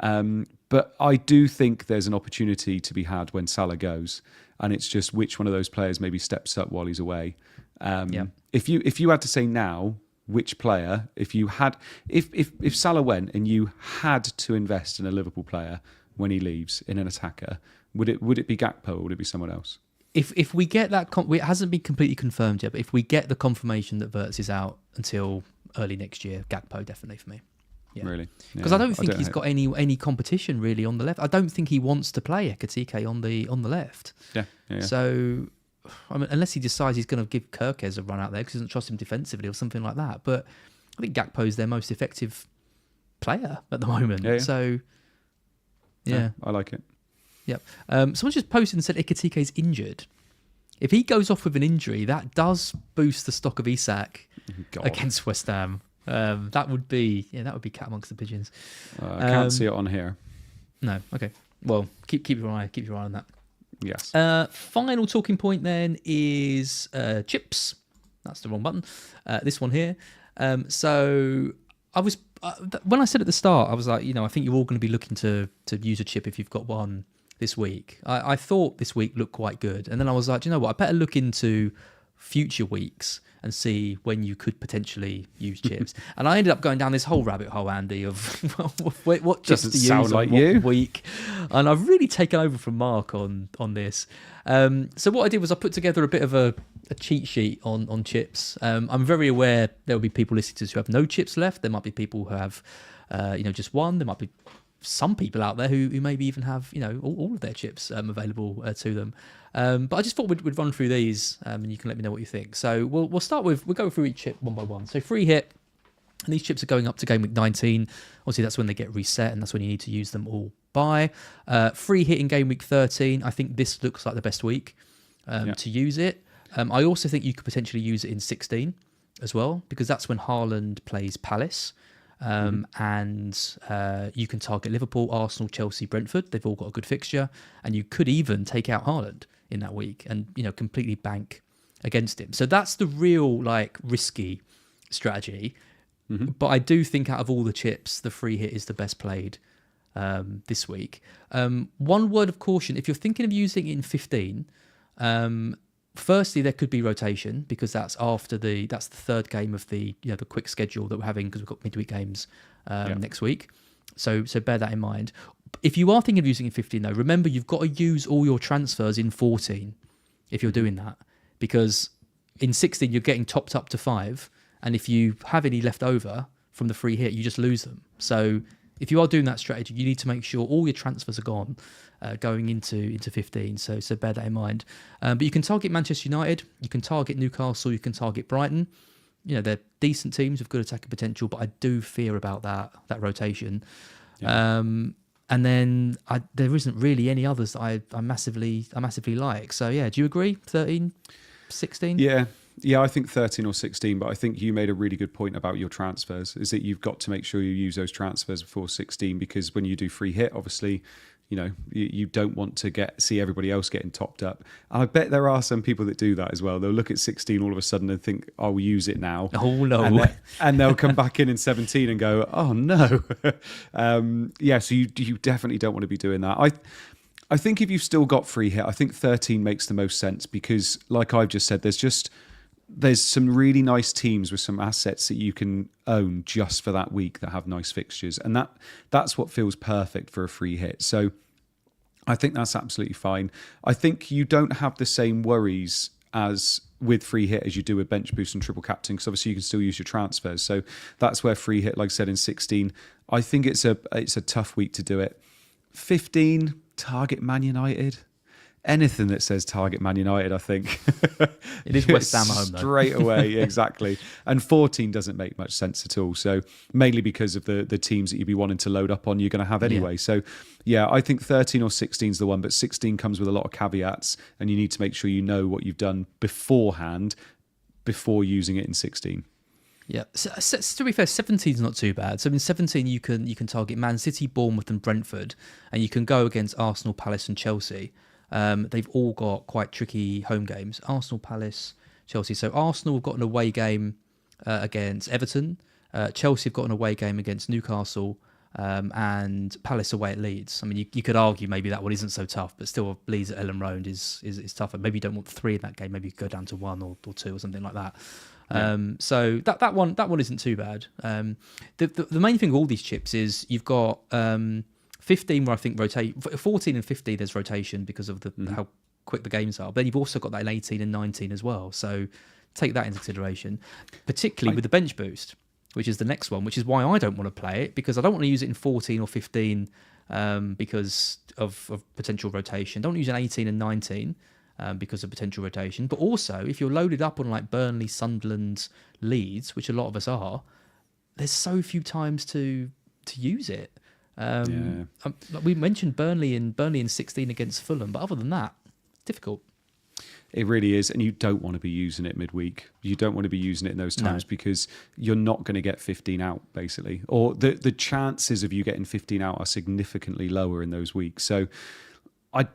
But I do think there's an opportunity to be had when Salah goes, and it's just which one of those players maybe steps up while he's away. If you had to say now, which player, if Salah went and you had to invest in a Liverpool player when he leaves in an attacker, would it be Gakpo or would it be someone else? If we get that, it hasn't been completely confirmed yet, but if we get the confirmation that Wirtz is out until early next year, Gakpo definitely for me. Yeah. Really? Because I don't think he's got any competition really on the left. I don't think he wants to play Ekatike on the left. Yeah. So, I mean, unless he decides he's going to give Kirkes a run out there because he doesn't trust him defensively or something like that. But I think Gakpo's their most effective player at the moment. Yeah. So, yeah. I like it. Yep. Someone just posted and said Ekatike is injured. If he goes off with an injury, that does boost the stock of Isak against West Ham. That would be cat amongst the pigeons. I can't see it on here. No. Okay. Well, keep your eye on that. Yes. Final talking point then is chips. That's the wrong button. This one here. So I was when I said at the start, I was like, I think you're all going to be looking to use a chip if you've got one. This week, I thought this week looked quite good, and then I was like, you know what? I better look into future weeks and see when you could potentially use chips. And I ended up going down this whole rabbit hole, Andy, of what chips Doesn't to use sound on like what you. week. And I've really taken over from Mark on this. So what I did was I put together a bit of a cheat sheet on chips. I'm very aware there will be people listening to this who have no chips left. There might be people who have just one. There might be some people out there who maybe even have all of their chips available to them. But I just thought we'd run through these, and you can let me know what you think. So we'll go through each chip one by one. So free hit, and these chips are going up to game week 19. Obviously, that's when they get reset, and that's when you need to use them all by. Free hit in game week 13. I think this looks like the best week to use it. I also think you could potentially use it in 16 as well, because that's when Haaland plays Palace. And you can target Liverpool, Arsenal, Chelsea, Brentford. They've all got a good fixture, and you could even take out Haaland in that week and completely bank against him. So that's the real risky strategy. But I do think out of all the chips, the free hit is the best played this week. One word of caution: if you're thinking of using it in 15. Firstly, there could be rotation, because that's the third game of the the quick schedule that we're having, because we've got midweek games next week. So bear that in mind. If you are thinking of using it in 15, though, remember you've got to use all your transfers in 14 if you're doing that, because in 16 you're getting topped up to 5, and if you have any left over from the free hit, you just lose them. So if you are doing that strategy, you need to make sure all your transfers are gone going into 15. So bear that in mind. But you can target Manchester United, you can target Newcastle, you can target Brighton. They're decent teams with good attacking potential, but I do fear about that rotation. Yeah. And then there isn't really any others that I massively like. So yeah, do you agree? 13, 16? Yeah, I think 13 or 16, but I think you made a really good point about your transfers, is that you've got to make sure you use those transfers before 16, because when you do free hit, obviously, you don't want to see everybody else getting topped up. And I bet there are some people that do that as well. They'll look at 16 all of a sudden and think, oh, we'll use it now. Oh, no. And they'll come back in 17 and go, oh, no. So you definitely don't want to be doing that. I think if you've still got free hit, I think 13 makes the most sense, because like I've just said, there's some really nice teams with some assets that you can own just for that week that have nice fixtures. And that's what feels perfect for a free hit. So I think that's absolutely fine. I think you don't have the same worries as with free hit as you do with bench boost and triple captain, because obviously you can still use your transfers. So that's where free hit, like I said, in 16, I think it's a tough week to do it. 15, target Man United. Anything that says target Man United, I think. It is West Ham home, though. Straight away, exactly. And 14 doesn't make much sense at all. So mainly because of the teams that you'd be wanting to load up on, you're going to have anyway. Yeah. So yeah, I think 13 or 16 is the one, but 16 comes with a lot of caveats, and you need to make sure you know what you've done beforehand before using it in 16. Yeah, so, to be fair, 17 is not too bad. So in 17, you can target Man City, Bournemouth, and Brentford, and you can go against Arsenal, Palace, and Chelsea. They've all got quite tricky home games. Arsenal, Palace, Chelsea. So Arsenal have got an away game against Everton. Chelsea have got an away game against Newcastle, and Palace away at Leeds. I mean, you could argue maybe that one isn't so tough, but still Leeds at Ellen Road is tougher. Maybe you don't want 3 in that game. Maybe you could go down to 1 or 2 or something like that. Yeah. So that one isn't too bad. The main thing with all these chips is you've got 15 where I think 14 and 15 there's rotation because of how quick the games are. But then you've also got that in 18 and 19 as well. So take that into consideration, particularly with the bench boost, which is the next one, which is why I don't want to play it, because I don't want to use it in 14 or 15 because of potential rotation. Don't use it in 18 and 19 because of potential rotation. But also, if you're loaded up on like Burnley, Sunderland, Leeds, which a lot of us are, there's so few times to use it. We mentioned Burnley in 16 against Fulham, but other than that, difficult. It really is, and you don't want to be using it midweek. You don't want to be using it in those times because you're not going to get 15 out, basically. Or the chances of you getting 15 out are significantly lower in those weeks. So I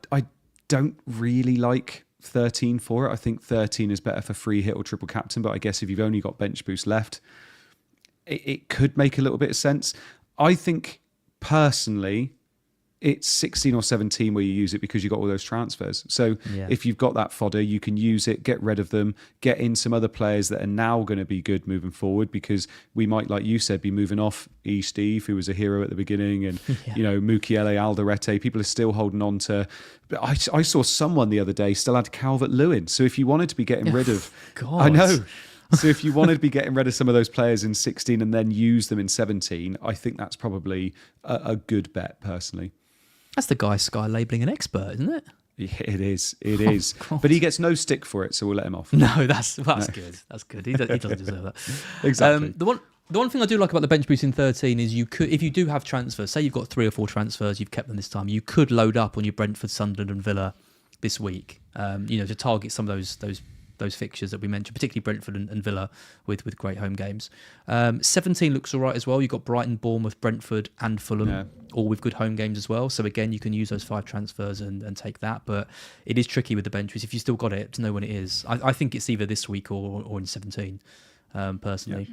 don't really like 13 for it. I think 13 is better for free hit or triple captain, but I guess if you've only got bench boost left, it could make a little bit of sense. I think personally, it's 16 or 17 where you use it because you got all those transfers. So Yeah. if you've got that fodder, you can use it, get rid of them, get in some other players that are now going to be good moving forward, because we might, like you said, be moving off Steve, who was a hero at the beginning, and Mukiele, Alderete. People are still holding on to. I saw someone the other day still had Calvert-Lewin. So if you wanted to be getting rid of, God. I know. So if you wanted to be getting rid of some of those players in 16 and then use them in 17, I think that's probably a good bet, personally. That's the guy Sky labelling an expert, isn't it? Yeah, it is. It is. God. But he gets no stick for it, so we'll let him off. No, that's good. That's good. He doesn't deserve that. Exactly. The one thing I do like about the bench boost in 13 is you could, if you do have transfers, say you've got 3 or 4 transfers, you've kept them this time, you could load up on your Brentford, Sunderland and Villa this week, to target some of those fixtures that we mentioned, particularly Brentford and Villa with great home games. 17 looks all right as well. You've got Brighton, Bournemouth, Brentford and Fulham, all with good home games as well. So again, you can use those 5 transfers and take that. But it is tricky with the bench boost. If you still got it, to know when it is. I think it's either this week or in 17, personally.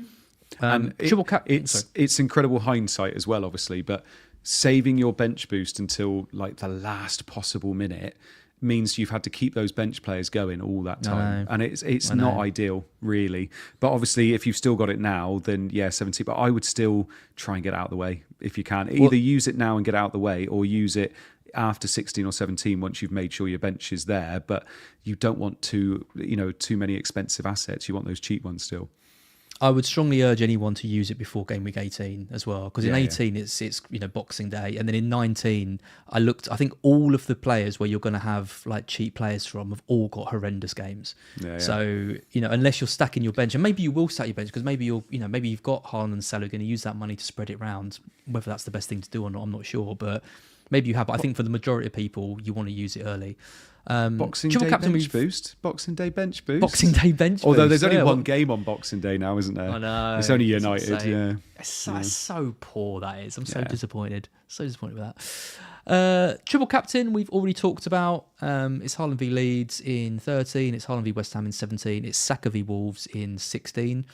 And it's incredible hindsight as well, obviously, but saving your bench boost until like the last possible minute means you've had to keep those bench players going all that time, and it's not ideal, really. But obviously, if you've still got it now, then 17. But I would still try and get it out of the way if you can. Either use it now and get it out of the way, or use it after 16 or 17 once you've made sure your bench is there. But you don't want too many expensive assets. You want those cheap ones still. I would strongly urge anyone to use it before game week 18 as well, because in 18 it's Boxing Day, and then in 19 I think all of the players where you're going to have like cheap players from have all got horrendous games. So unless you're stacking your bench, and maybe you will stack your bench because maybe you've got Haaland and Salah, going to use that money to spread it around. Whether that's the best thing to do or not, I'm not sure, but maybe you have. But I think for the majority of people, you want to use it early. Boxing Day bench boost. Boxing Day bench boost. Boxing Day bench boost. Although there's only one game on Boxing Day now, isn't there? I know. It's only United. Yeah. It's so poor, that is. I'm so disappointed. So disappointed with that. Triple captain, we've already talked about. It's Haaland v Leeds in 13. It's Haaland v West Ham in 17. It's Saka v Wolves in 16.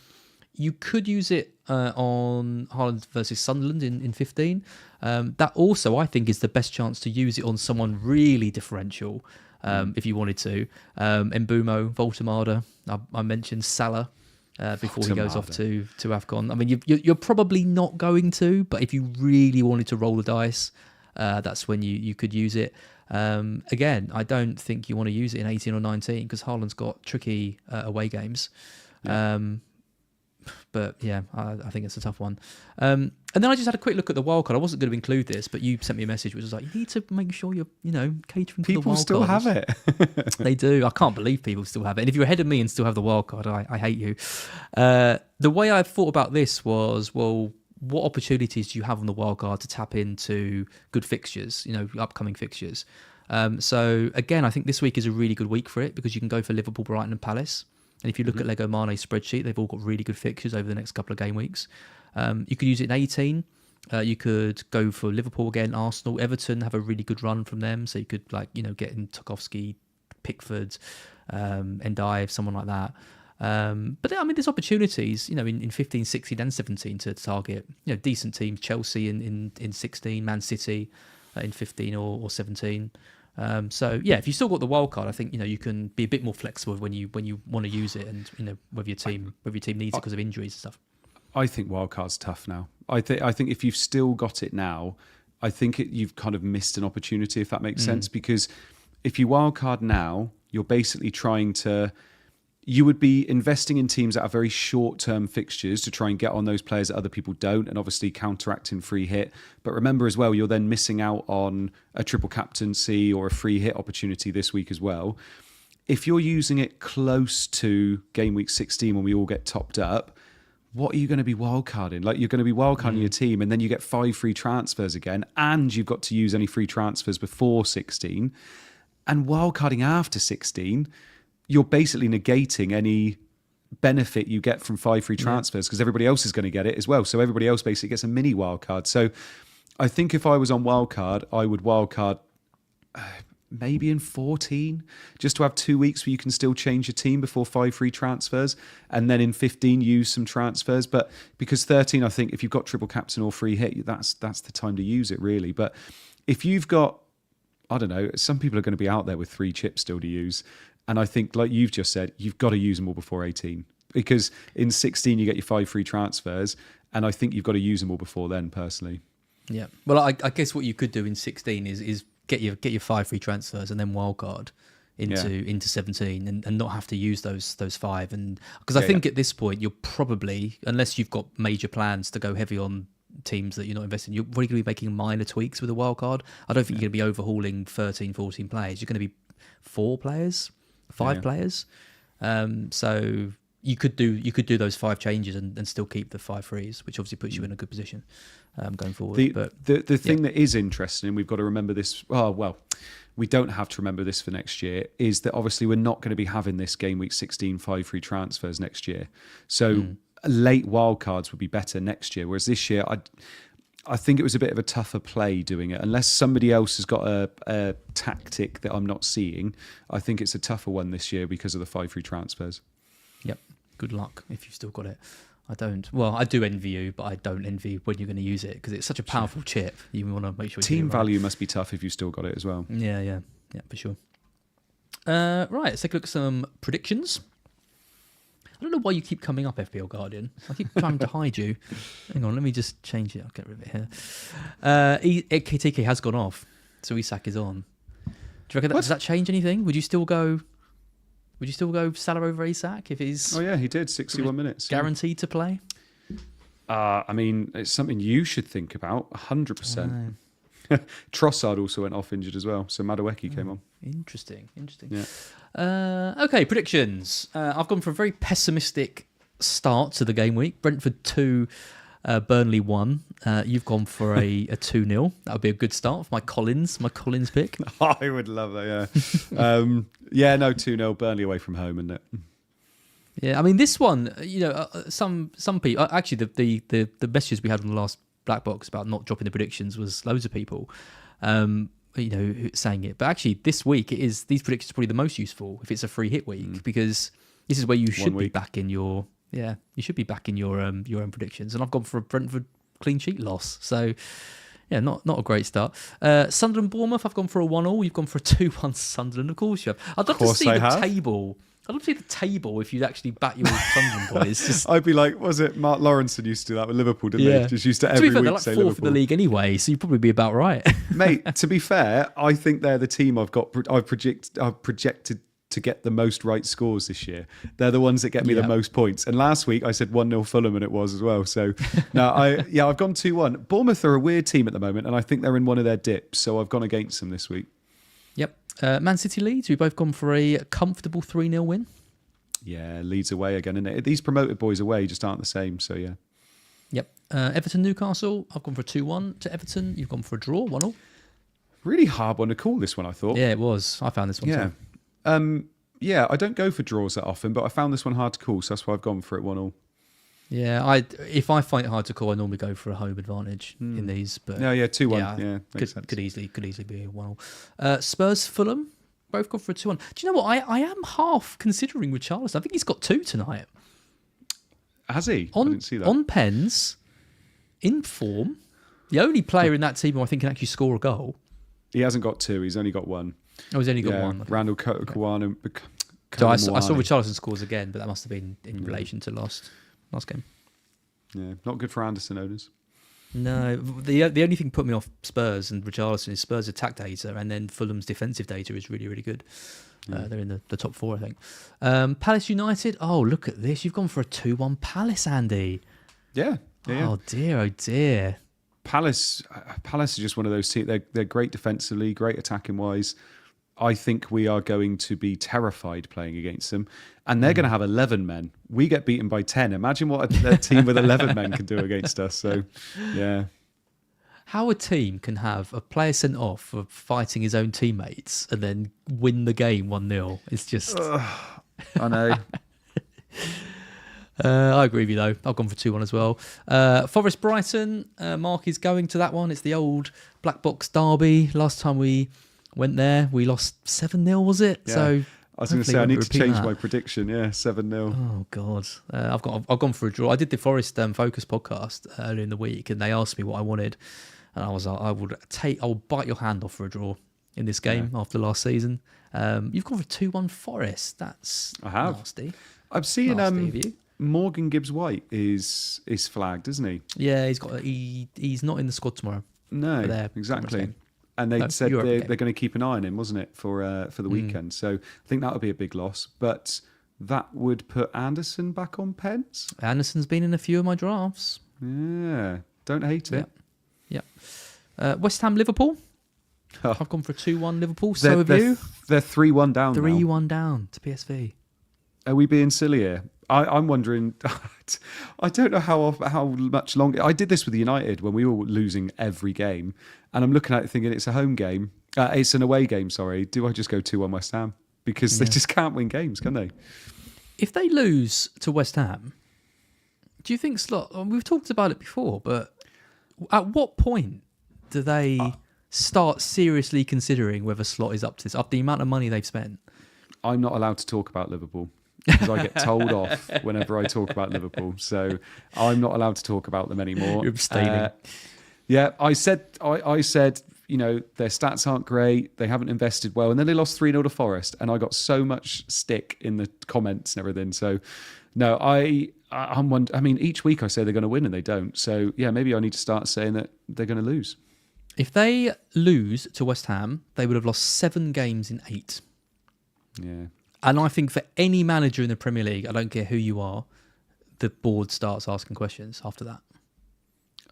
You could use it on Haaland versus Sunderland in 15. That also, I think, is the best chance to use it on someone really differential. If you wanted to. Mbumo, Voltemada. I mentioned Salah before he goes off to AFCON. I mean, you're probably not going to, but if you really wanted to roll the dice, that's when you could use it. Again, I don't think you want to use it in 18 or 19 because Haaland's got tricky away games. But yeah, I think it's a tough one. And then I just had a quick look at the wildcard. I wasn't going to include this, but you sent me a message which was like, you need to make sure you're, catering to the wildcard. People still have it. They do. I can't believe people still have it. And if you're ahead of me and still have the wildcard, I hate you. The way I thought about this was, well, what opportunities do you have on the wildcard to tap into good fixtures, upcoming fixtures? So again, I think this week is a really good week for it because you can go for Liverpool, Brighton and Palace. And if you look at Lego Mane's spreadsheet, they've all got really good fixtures over the next couple of game weeks. You could use it in 18. You could go for Liverpool again, Arsenal, Everton have a really good run from them. So you could get in Tarkowski, Pickford, Ndiaye, someone like that. But there's opportunities, in 15, 16 and 17 to target, decent teams, Chelsea in 16, Man City in 15 or 17. So yeah, if you still got the wild card, I think you can be a bit more flexible when you want to use it, and whether your team needs it because of injuries and stuff. I think wildcard's tough now. I think if you've still got it now, I think you've kind of missed an opportunity, if that makes sense. Because if you wildcard now, you're basically you would be investing in teams that have very short-term fixtures to try and get on those players that other people don't, and obviously counteracting free hit. But remember as well, you're then missing out on a triple captaincy or a free hit opportunity this week as well. If you're using it close to game week 16 when we all get topped up, what are you going to be wildcarding? Like, you're going to be wildcarding your team, and then you get 5 free transfers again, and you've got to use any free transfers before 16. And wildcarding after 16, you're basically negating any benefit you get from 5 free transfers because everybody else is going to get it as well. So everybody else basically gets a mini wildcard. So I think if I was on wildcard, I would wildcard maybe in 14, just to have 2 weeks where you can still change your team before 5 free transfers, and then in 15 use some transfers. But because 13, I think if you've got triple captain or free hit, that's the time to use it really. But if you've got, I don't know, some people are going to be out there with 3 chips still to use. And I think, like you've just said, you've got to use them all before 18. Because in 16, you get your 5 free transfers. And I think you've got to use them all before then, personally. Yeah. Well, I guess what you could do in 16 is get your 5 free transfers and then wildcard into 17 and not have to use those 5. And because I think at this point, you're probably, unless you've got major plans to go heavy on teams that you're not investing, you're probably going to be making minor tweaks with a wildcard. I don't think you're going to be overhauling 13, 14 players. You're going to be 4 players, 5 players. So you could do those 5 changes and still keep the 5 frees, which obviously puts you in a good position going forward. The thing that is interesting, and we've got to remember this. Oh well, we don't have to remember this for next year. Is that obviously we're not going to be having this game week 16 5 free transfers next year. So late wildcards would be better next year. Whereas this year, I think it was a bit of a tougher play doing it. Unless somebody else has got a tactic that I'm not seeing, I think it's a tougher one this year because of the 5 free transfers. Yep. Good luck if you've still got it. I don't. Well, I do envy you, but I don't envy when you're going to use it because it's such a powerful chip. You want to make sure team value must be tough if you've still got it as well. Yeah, for sure. Right, let's take a look at some predictions. I don't know why you keep coming up, FPL Guardian. I keep trying to hide you. Hang on, let me just change it. I'll get rid of it here. KTK has gone off, so Isak is on. Do you reckon does that change anything? Would you still go Salah over Isak if he's? Oh yeah, he did 61 minutes. Guaranteed to play. I mean, it's something you should think about 100%. Trossard also went off injured as well, so Madueke came on. Interesting. Yeah. Okay, predictions. I've gone for a very pessimistic start to the game week. Brentford 2, Burnley 1. You've gone for a 2-0. That would be a good start for my Collins pick. I would love that, yeah. No, 2-0, Burnley away from home, isn't it? Yeah, I mean, this one, some people, actually, the messages we had on the last Black Box about not dropping the predictions was loads of people, saying it. But actually, this week, these predictions are probably the most useful if it's a free hit week, because this is where you should be back in your, your own predictions. And I've gone for a Brentford clean sheet loss. So, yeah, not a great start. Sunderland Bournemouth, I've gone for a 1-1. You've gone for a 2-1 Sunderland. Of course you have. I'd love to see the table. I'd love to see the table if you'd actually bat your Sunderland boys. I'd be like, was it Mark Lawrenson used to do that with Liverpool, didn't they? Just used to every week they're like say fourth Liverpool. in the league anyway, so you'd probably be about right. Mate, to be fair, I think they're the team I've projected to get the most right scores this year. They're the ones that get me the most points. And last week I said 1-0 Fulham, and it was as well. So no, I've gone 2-1. Bournemouth are a weird team at the moment, and I think they're in one of their dips. So I've gone against them this week. Yep. Man City Leeds, we've both gone for a comfortable 3-0 win. Yeah, Leeds away again, isn't it? These promoted boys away just aren't the same. So yeah. Yep. Everton Newcastle, I've gone for a 2-1 to Everton. You've gone for a draw, 1-1. Really hard one to call, this one, I thought. Yeah, it was. I found this one too. Yeah, I don't go for draws that often, but I found this one hard to call, so that's why I've gone for it 1-1. Yeah, if I find it hard to call, I normally go for a home advantage in these. But 2-1. Yeah, could easily be a 1-1. Spurs Fulham, both gone for a 2-1. Do you know what? I am half considering Richarlison. I think he's got 2 tonight. Has he? I didn't see that. On pens, in form, the only player in that team who I think can actually score a goal. He hasn't got 2. He's only got 1. Oh, he's only got 1. Okay. Randall Kawano. So I saw Richarlison scores again, but that must have been in relation to last game. Yeah, not good for Anderson owners. No, the only thing put me off Spurs and Richarlison is Spurs' attack data, and then Fulham's defensive data is really, really good. They're in the top 4, I think. Palace United. Oh, look at this! You've gone for a 2-1 Palace, Andy. Yeah. Oh dear. Palace is just one of those teams. They're great defensively, great attacking wise. I think we are going to be terrified playing against them. And they're going to have 11 men. We get beaten by 10. Imagine what a team with 11 men can do against us. So, yeah. How a team can have a player sent off for fighting his own teammates and then win the game 1-0. It's just... I know. I agree with you, though. I've gone for 2-1 as well. Forest Brighton. Mark is going to that one. It's the old Black Box derby. Last time we went there, we lost 7-0, was it? Yeah. So I was going to say, I need to change my prediction. Yeah, 7-0. Oh, God. I've gone for a draw. I did the Forest Focus podcast earlier in the week, and they asked me what I wanted. and I was like, I'll bite your hand off for a draw in this game after last season. You've gone for 2-1 Forest. That's nasty. I've seen Nasty of you. Morgan Gibbs-White is flagged, isn't he? Yeah, he's not in the squad tomorrow. No, exactly. And they said they're going to keep an eye on him, wasn't it, for the weekend? So I think that would be a big loss. But that would put Anderson back on pens. Anderson's been in a few of my drafts. Yeah, don't hate it. Yeah. West Ham Liverpool. I've gone for a 2-1 Liverpool. So have you? They're 3-1 down. 3-1 down to PSV. Are we being silly here? I'm wondering. I don't know how much longer. I did this with United when we were losing every game, and I'm looking at it thinking it's a home game. It's an away game. Sorry. Do I just go 2-1 West Ham because they just can't win games, can they? If they lose to West Ham, do you think Slot? We've talked about it before, but at what point do they start seriously considering whether Slot is up to this after the amount of money they've spent? I'm not allowed to talk about Liverpool because I get told off whenever I talk about Liverpool. So I'm not allowed to talk about them anymore. You're abstaining. I said, you know, their stats aren't great. They haven't invested well. And then they lost 3-0 to Forest. And I got so much stick in the comments and everything. So, no, I'm one. I mean, each week I say they're going to win and they don't. So, yeah, maybe I need to start saying that they're going to lose. If they lose to West Ham, they would have lost 7 games in 8. Yeah. And I think for any manager in the Premier League, I don't care who you are, the board starts asking questions after that.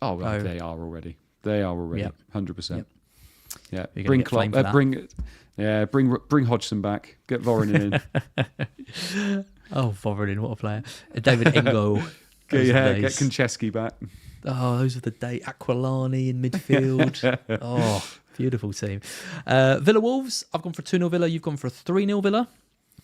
Oh, well, they are already. They are already. Yep. 100%. Yep. Yeah. Bring Klopp. Bring Hodgson back. Get Voronin in. Oh, Voronin, what a player. David Engo. Get Konchesky back. Oh, those are the days. Aquilani in midfield. Oh, beautiful team. Villa Wolves. I've gone for 2-0 Villa. You've gone for a 3-0 Villa.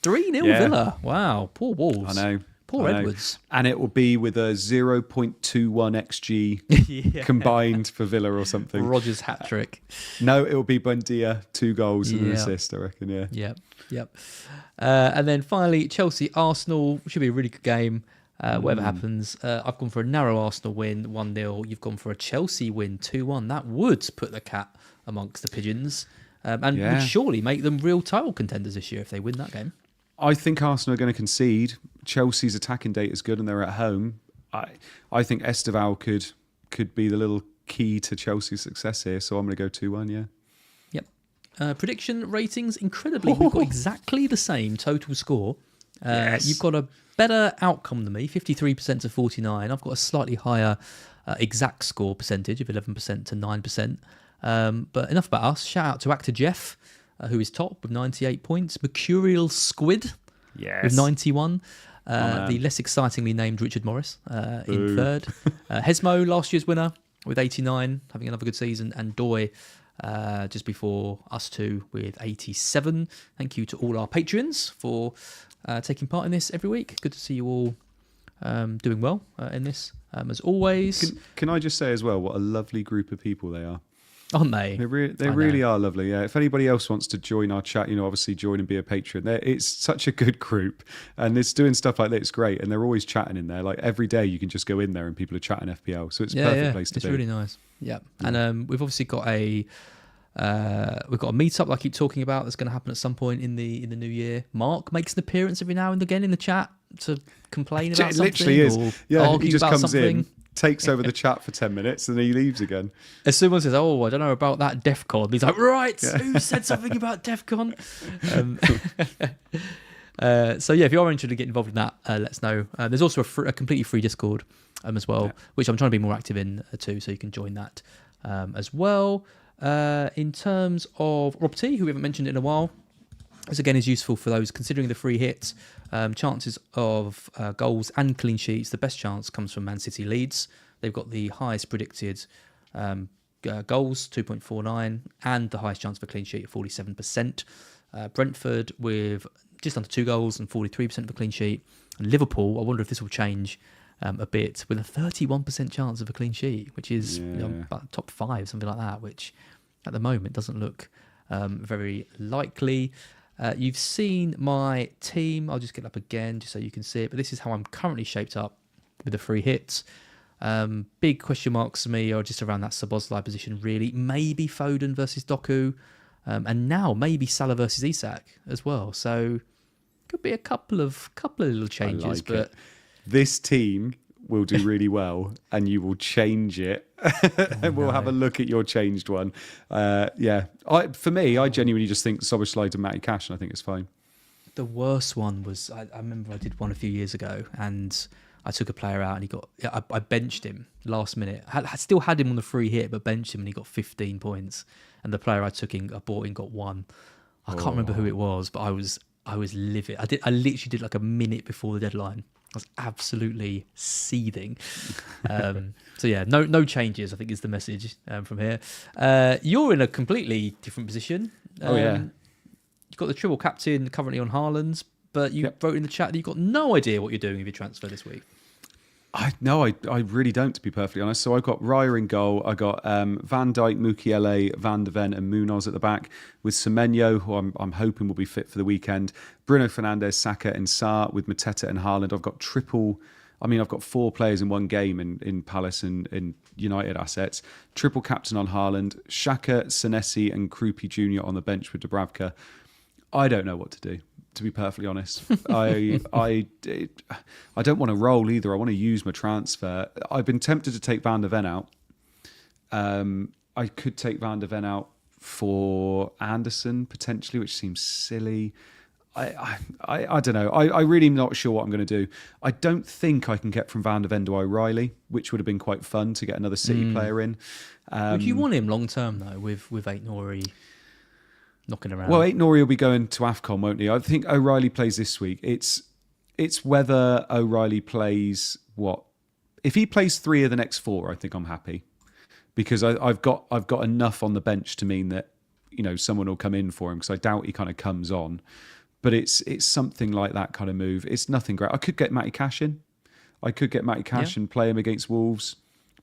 3-0 Villa. Wow. Poor Wolves. I know. Poor Edwards. And it will be with a 0.21 XG combined for Villa or something. Rodgers hat trick. No, it will be Buendia, 2 goals and an assist, I reckon, Yep. And then finally, Chelsea-Arsenal. Should be a really good game. Whatever happens. I've gone for a narrow Arsenal win, 1-0. You've gone for a Chelsea win, 2-1. That would put the cat amongst the pigeons. And would surely make them real title contenders this year if they win that game. I think Arsenal are going to concede. Chelsea's attacking date is good and they're at home. I think Esteval could be the little key to Chelsea's success here. So I'm going to go 2-1, Yep. Prediction ratings, incredibly, we've got exactly the same total score. You've got a better outcome than me, 53% to 49%. I've got a slightly higher exact score percentage of 11% to 9%. But enough about us. Shout out to actor Jeff, who is top with 98 points. Mercurial Squid with 91. The less excitingly named Richard Morris in third. Hesmo, last year's winner, with 89, having another good season. And Doy, just before us two, with 87. Thank you to all our Patreons for taking part in this every week. Good to see you all doing well in this, as always. Can I just say as well, what a lovely group of people they are. Aren't they? They really are lovely. Yeah. If anybody else wants to join our chat, obviously join and be a patron. It's such a good group, and it's doing stuff like that. It's great, and they're always chatting in there. Like every day, you can just go in there and people are chatting FPL. So it's a perfect place to be. It's really nice. Yeah, and we've obviously got a meetup that I keep talking about that's going to happen at some point in the new year. Mark makes an appearance every now and again in the chat to complain about something. It literally is. Yeah, he just comes in, takes over the chat for 10 minutes, and then he leaves again. As someone says, "Oh, I don't know about that DEF CON," he's like, "Right, who said something about DEF CON?" So yeah, if you are interested in getting involved in that, let us know. There's also a completely free Discord as well, which I'm trying to be more active in too, so you can join that as well. In terms of Rob T, who we haven't mentioned in a while, this again is useful for those considering the free hits. Chances of goals and clean sheets. The best chance comes from Man City Leeds. They've got the highest predicted goals, 2.49, and the highest chance of a clean sheet of 47%. Brentford with just under 2 goals and 43% of a clean sheet. And Liverpool, I wonder if this will change a bit, with a 31% chance of a clean sheet, which is about top 5, something like that, which at the moment doesn't look very likely. You've seen my team. I'll just get up again just so you can see it. But this is how I'm currently shaped up with the free hits. Big question marks for me are just around that Szoboszlai position, really. Maybe Foden versus Doku, and now maybe Salah versus Isak as well. So could be a couple of little changes. like but it. This team will do really well, and you will change it, and we'll have a look at your changed one. For me, I genuinely just think Szoboszlai and Matty Cash, and I think it's fine. The worst one was I remember I did one a few years ago, and I took a player out, and I benched him last minute. I still had him on the free hit, but benched him, and he got 15 points. And the player I bought in got 1. I can't remember who it was, but I was livid. I literally did like a minute before the deadline. I was absolutely seething. So yeah, no changes, I think, is the message from here. You're in a completely different position. You've got the triple captain currently on Haaland, but you wrote in the chat that you've got no idea what you're doing with your transfer this week. I really don't, to be perfectly honest. So I've got Raya in goal. I got Van Dijk, Mukiele, Van de Ven, and Munoz at the back, with Semenyo, who I'm hoping will be fit for the weekend. Bruno Fernandes, Saka, and Sarr, with Mateta and Haaland. I've got 4 players in one game in Palace and in United assets. Triple captain on Haaland, Xhaka, Senesi, and Krupi Jr. on the bench with Dubravka. I don't know what to do, to be perfectly honest. I don't want to roll either. I want to use my transfer. I've been tempted to take Van de Ven out. I could take Van de Ven out for Anderson potentially, which seems silly. I don't know. I really am not sure what I'm going to do. I don't think I can get from Van de Ven to O'Reilly, which would have been quite fun to get another City player in. Would you want him long term though, with Aït-Nouri knocking around? Well, Aït-Nouri will be going to AFCON, won't he? I think O'Reilly plays this week. It's whether O'Reilly plays what. If he plays 3 of the next 4, I think I'm happy, because I've got enough on the bench to mean that someone will come in for him, because I doubt he kind of comes on. But it's something like that kind of move. It's nothing great. I could get Matty Cash in. And play him against Wolves.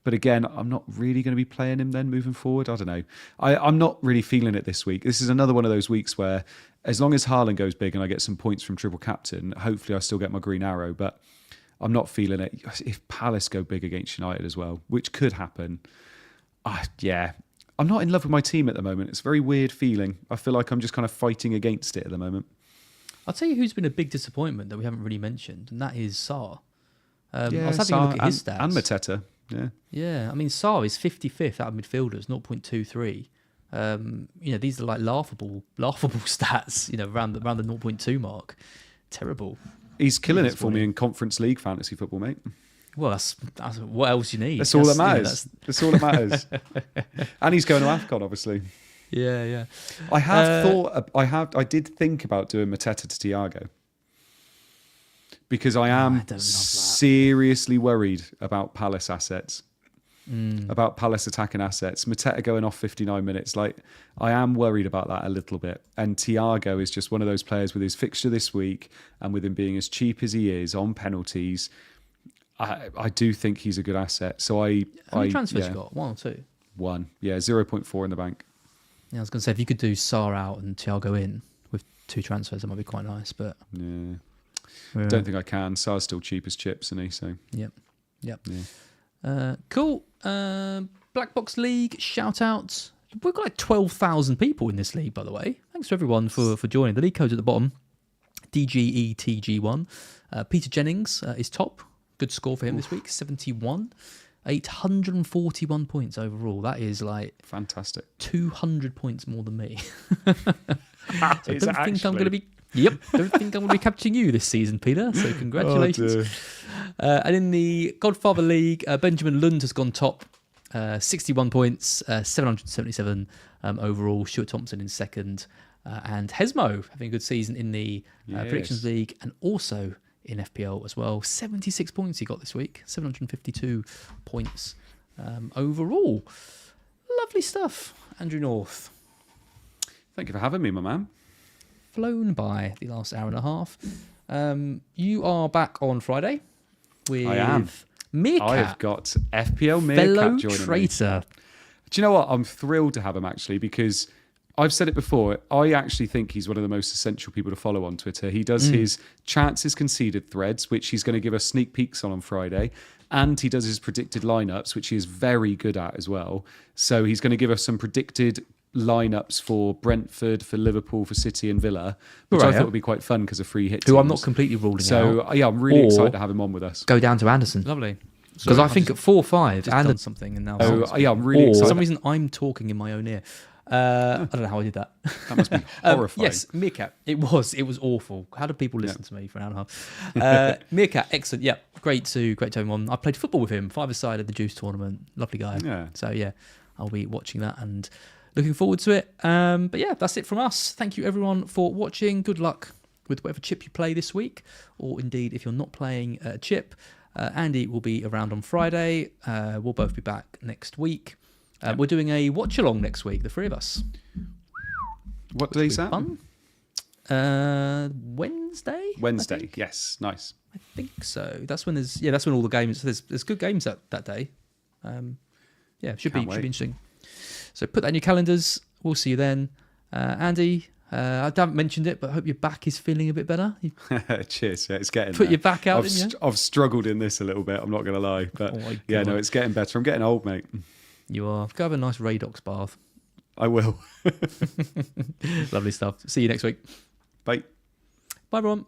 But again, I'm not really going to be playing him then moving forward. I don't know. I'm not really feeling it this week. This is another one of those weeks where, as long as Haaland goes big and I get some points from triple captain, hopefully I still get my green arrow. But I'm not feeling it. If Palace go big against United as well, which could happen, I'm not in love with my team at the moment. It's a very weird feeling. I feel like I'm just kind of fighting against it at the moment. I'll tell you who's been a big disappointment that we haven't really mentioned, and that is Sarr. I was having a look at his stats. And Mateta. Yeah. I mean, Sarr is 55th out of midfielders, 0.23. These are like laughable stats. Around the 0.2 mark. Terrible. He's killing it for me in Conference League fantasy football, mate. Well, that's what else you need. That's all that matters. That's all that matters. And he's going to AFCON, obviously. Yeah. I did think about doing Mateta to Thiago, because I am seriously worried about Palace assets, about Palace attacking assets. Mateta going off 59 minutes. Like, I am worried about that a little bit. And Thiago is just one of those players with his fixture this week, and with him being as cheap as he is on penalties, I do think he's a good asset. So how many transfers you got? 1 or 2? 1. Yeah, 0.4 in the bank. Yeah, I was going to say, if you could do Sarr out and Thiago in with 2 transfers, that might be quite nice. But don't think I can. Sarr's still cheap as chips, isn't he? So yep. Yeah. Cool. Black Box League shout out. We've got like 12,000 people in this league, by the way. Thanks to everyone for joining. The league code's at the bottom. DGETG1. Peter Jennings is top. Good score for him this week. 71. 841 points overall. That is like fantastic. 200 points more than me. Don't think I'm going to be capturing you this season, Peter. So congratulations. And in the Godfather League, Benjamin Lund has gone top. 61 points, 777 overall. Stuart Thompson in second. And Hesmo having a good season in the Predictions League, and also in FPL as well. 76 points he got this week. 752 points overall. Lovely stuff, Andrew North. Thank you for having me, my man. Flown by the last hour and a half. You are back on Friday with I am. Meerkat. I've got FPL Meerkat fellow joining traitor. me. Do you know what? I'm thrilled to have him, actually, because I've said it before. I actually think he's one of the most essential people to follow on Twitter. He does his chances conceded threads, which he's going to give us sneak peeks on Friday. And he does his predicted lineups, which he is very good at as well. So he's going to give us some predicted lineups for Brentford, for Liverpool, for City and Villa, which I thought would be quite fun because of free hit teams. Who I'm not completely ruling out. So yeah, I'm really excited to have him on with us. Go down to Anderson. Lovely. Because I think at 4-5, and and something and now. Yeah, I'm really excited. for some reason I'm talking in my own ear. I don't know how I did that. That must be horrifying. Yes, Meerkat. It was awful. How did people listen to me for an hour and a half? Meerkat, excellent. Yeah, great to have him on. I played football with him, 5-a-side at the Juice tournament. Lovely guy. Yeah. So yeah, I'll be watching that and looking forward to it. But yeah, that's it from us. Thank you everyone for watching. Good luck with whatever chip you play this week, or indeed if you're not playing a chip. Andy will be around on Friday. We'll both be back next week. We're doing a watch along next week, the three of us. What day is that? Fun. Wednesday. Wednesday. Yes, nice. I think so. That's when all the games. There's good games that day. Should be interesting. So put that in your calendars. We'll see you then. Andy, I haven't mentioned it, but I hope your back is feeling a bit better. Cheers. Yeah, it's getting Put there. your back out, didn't you? I've struggled in this a little bit, I'm not going to lie. But it's getting better. I'm getting old, mate. You are. Go have a nice Radox bath. I will. Lovely stuff. See you next week. Bye. Bye, everyone.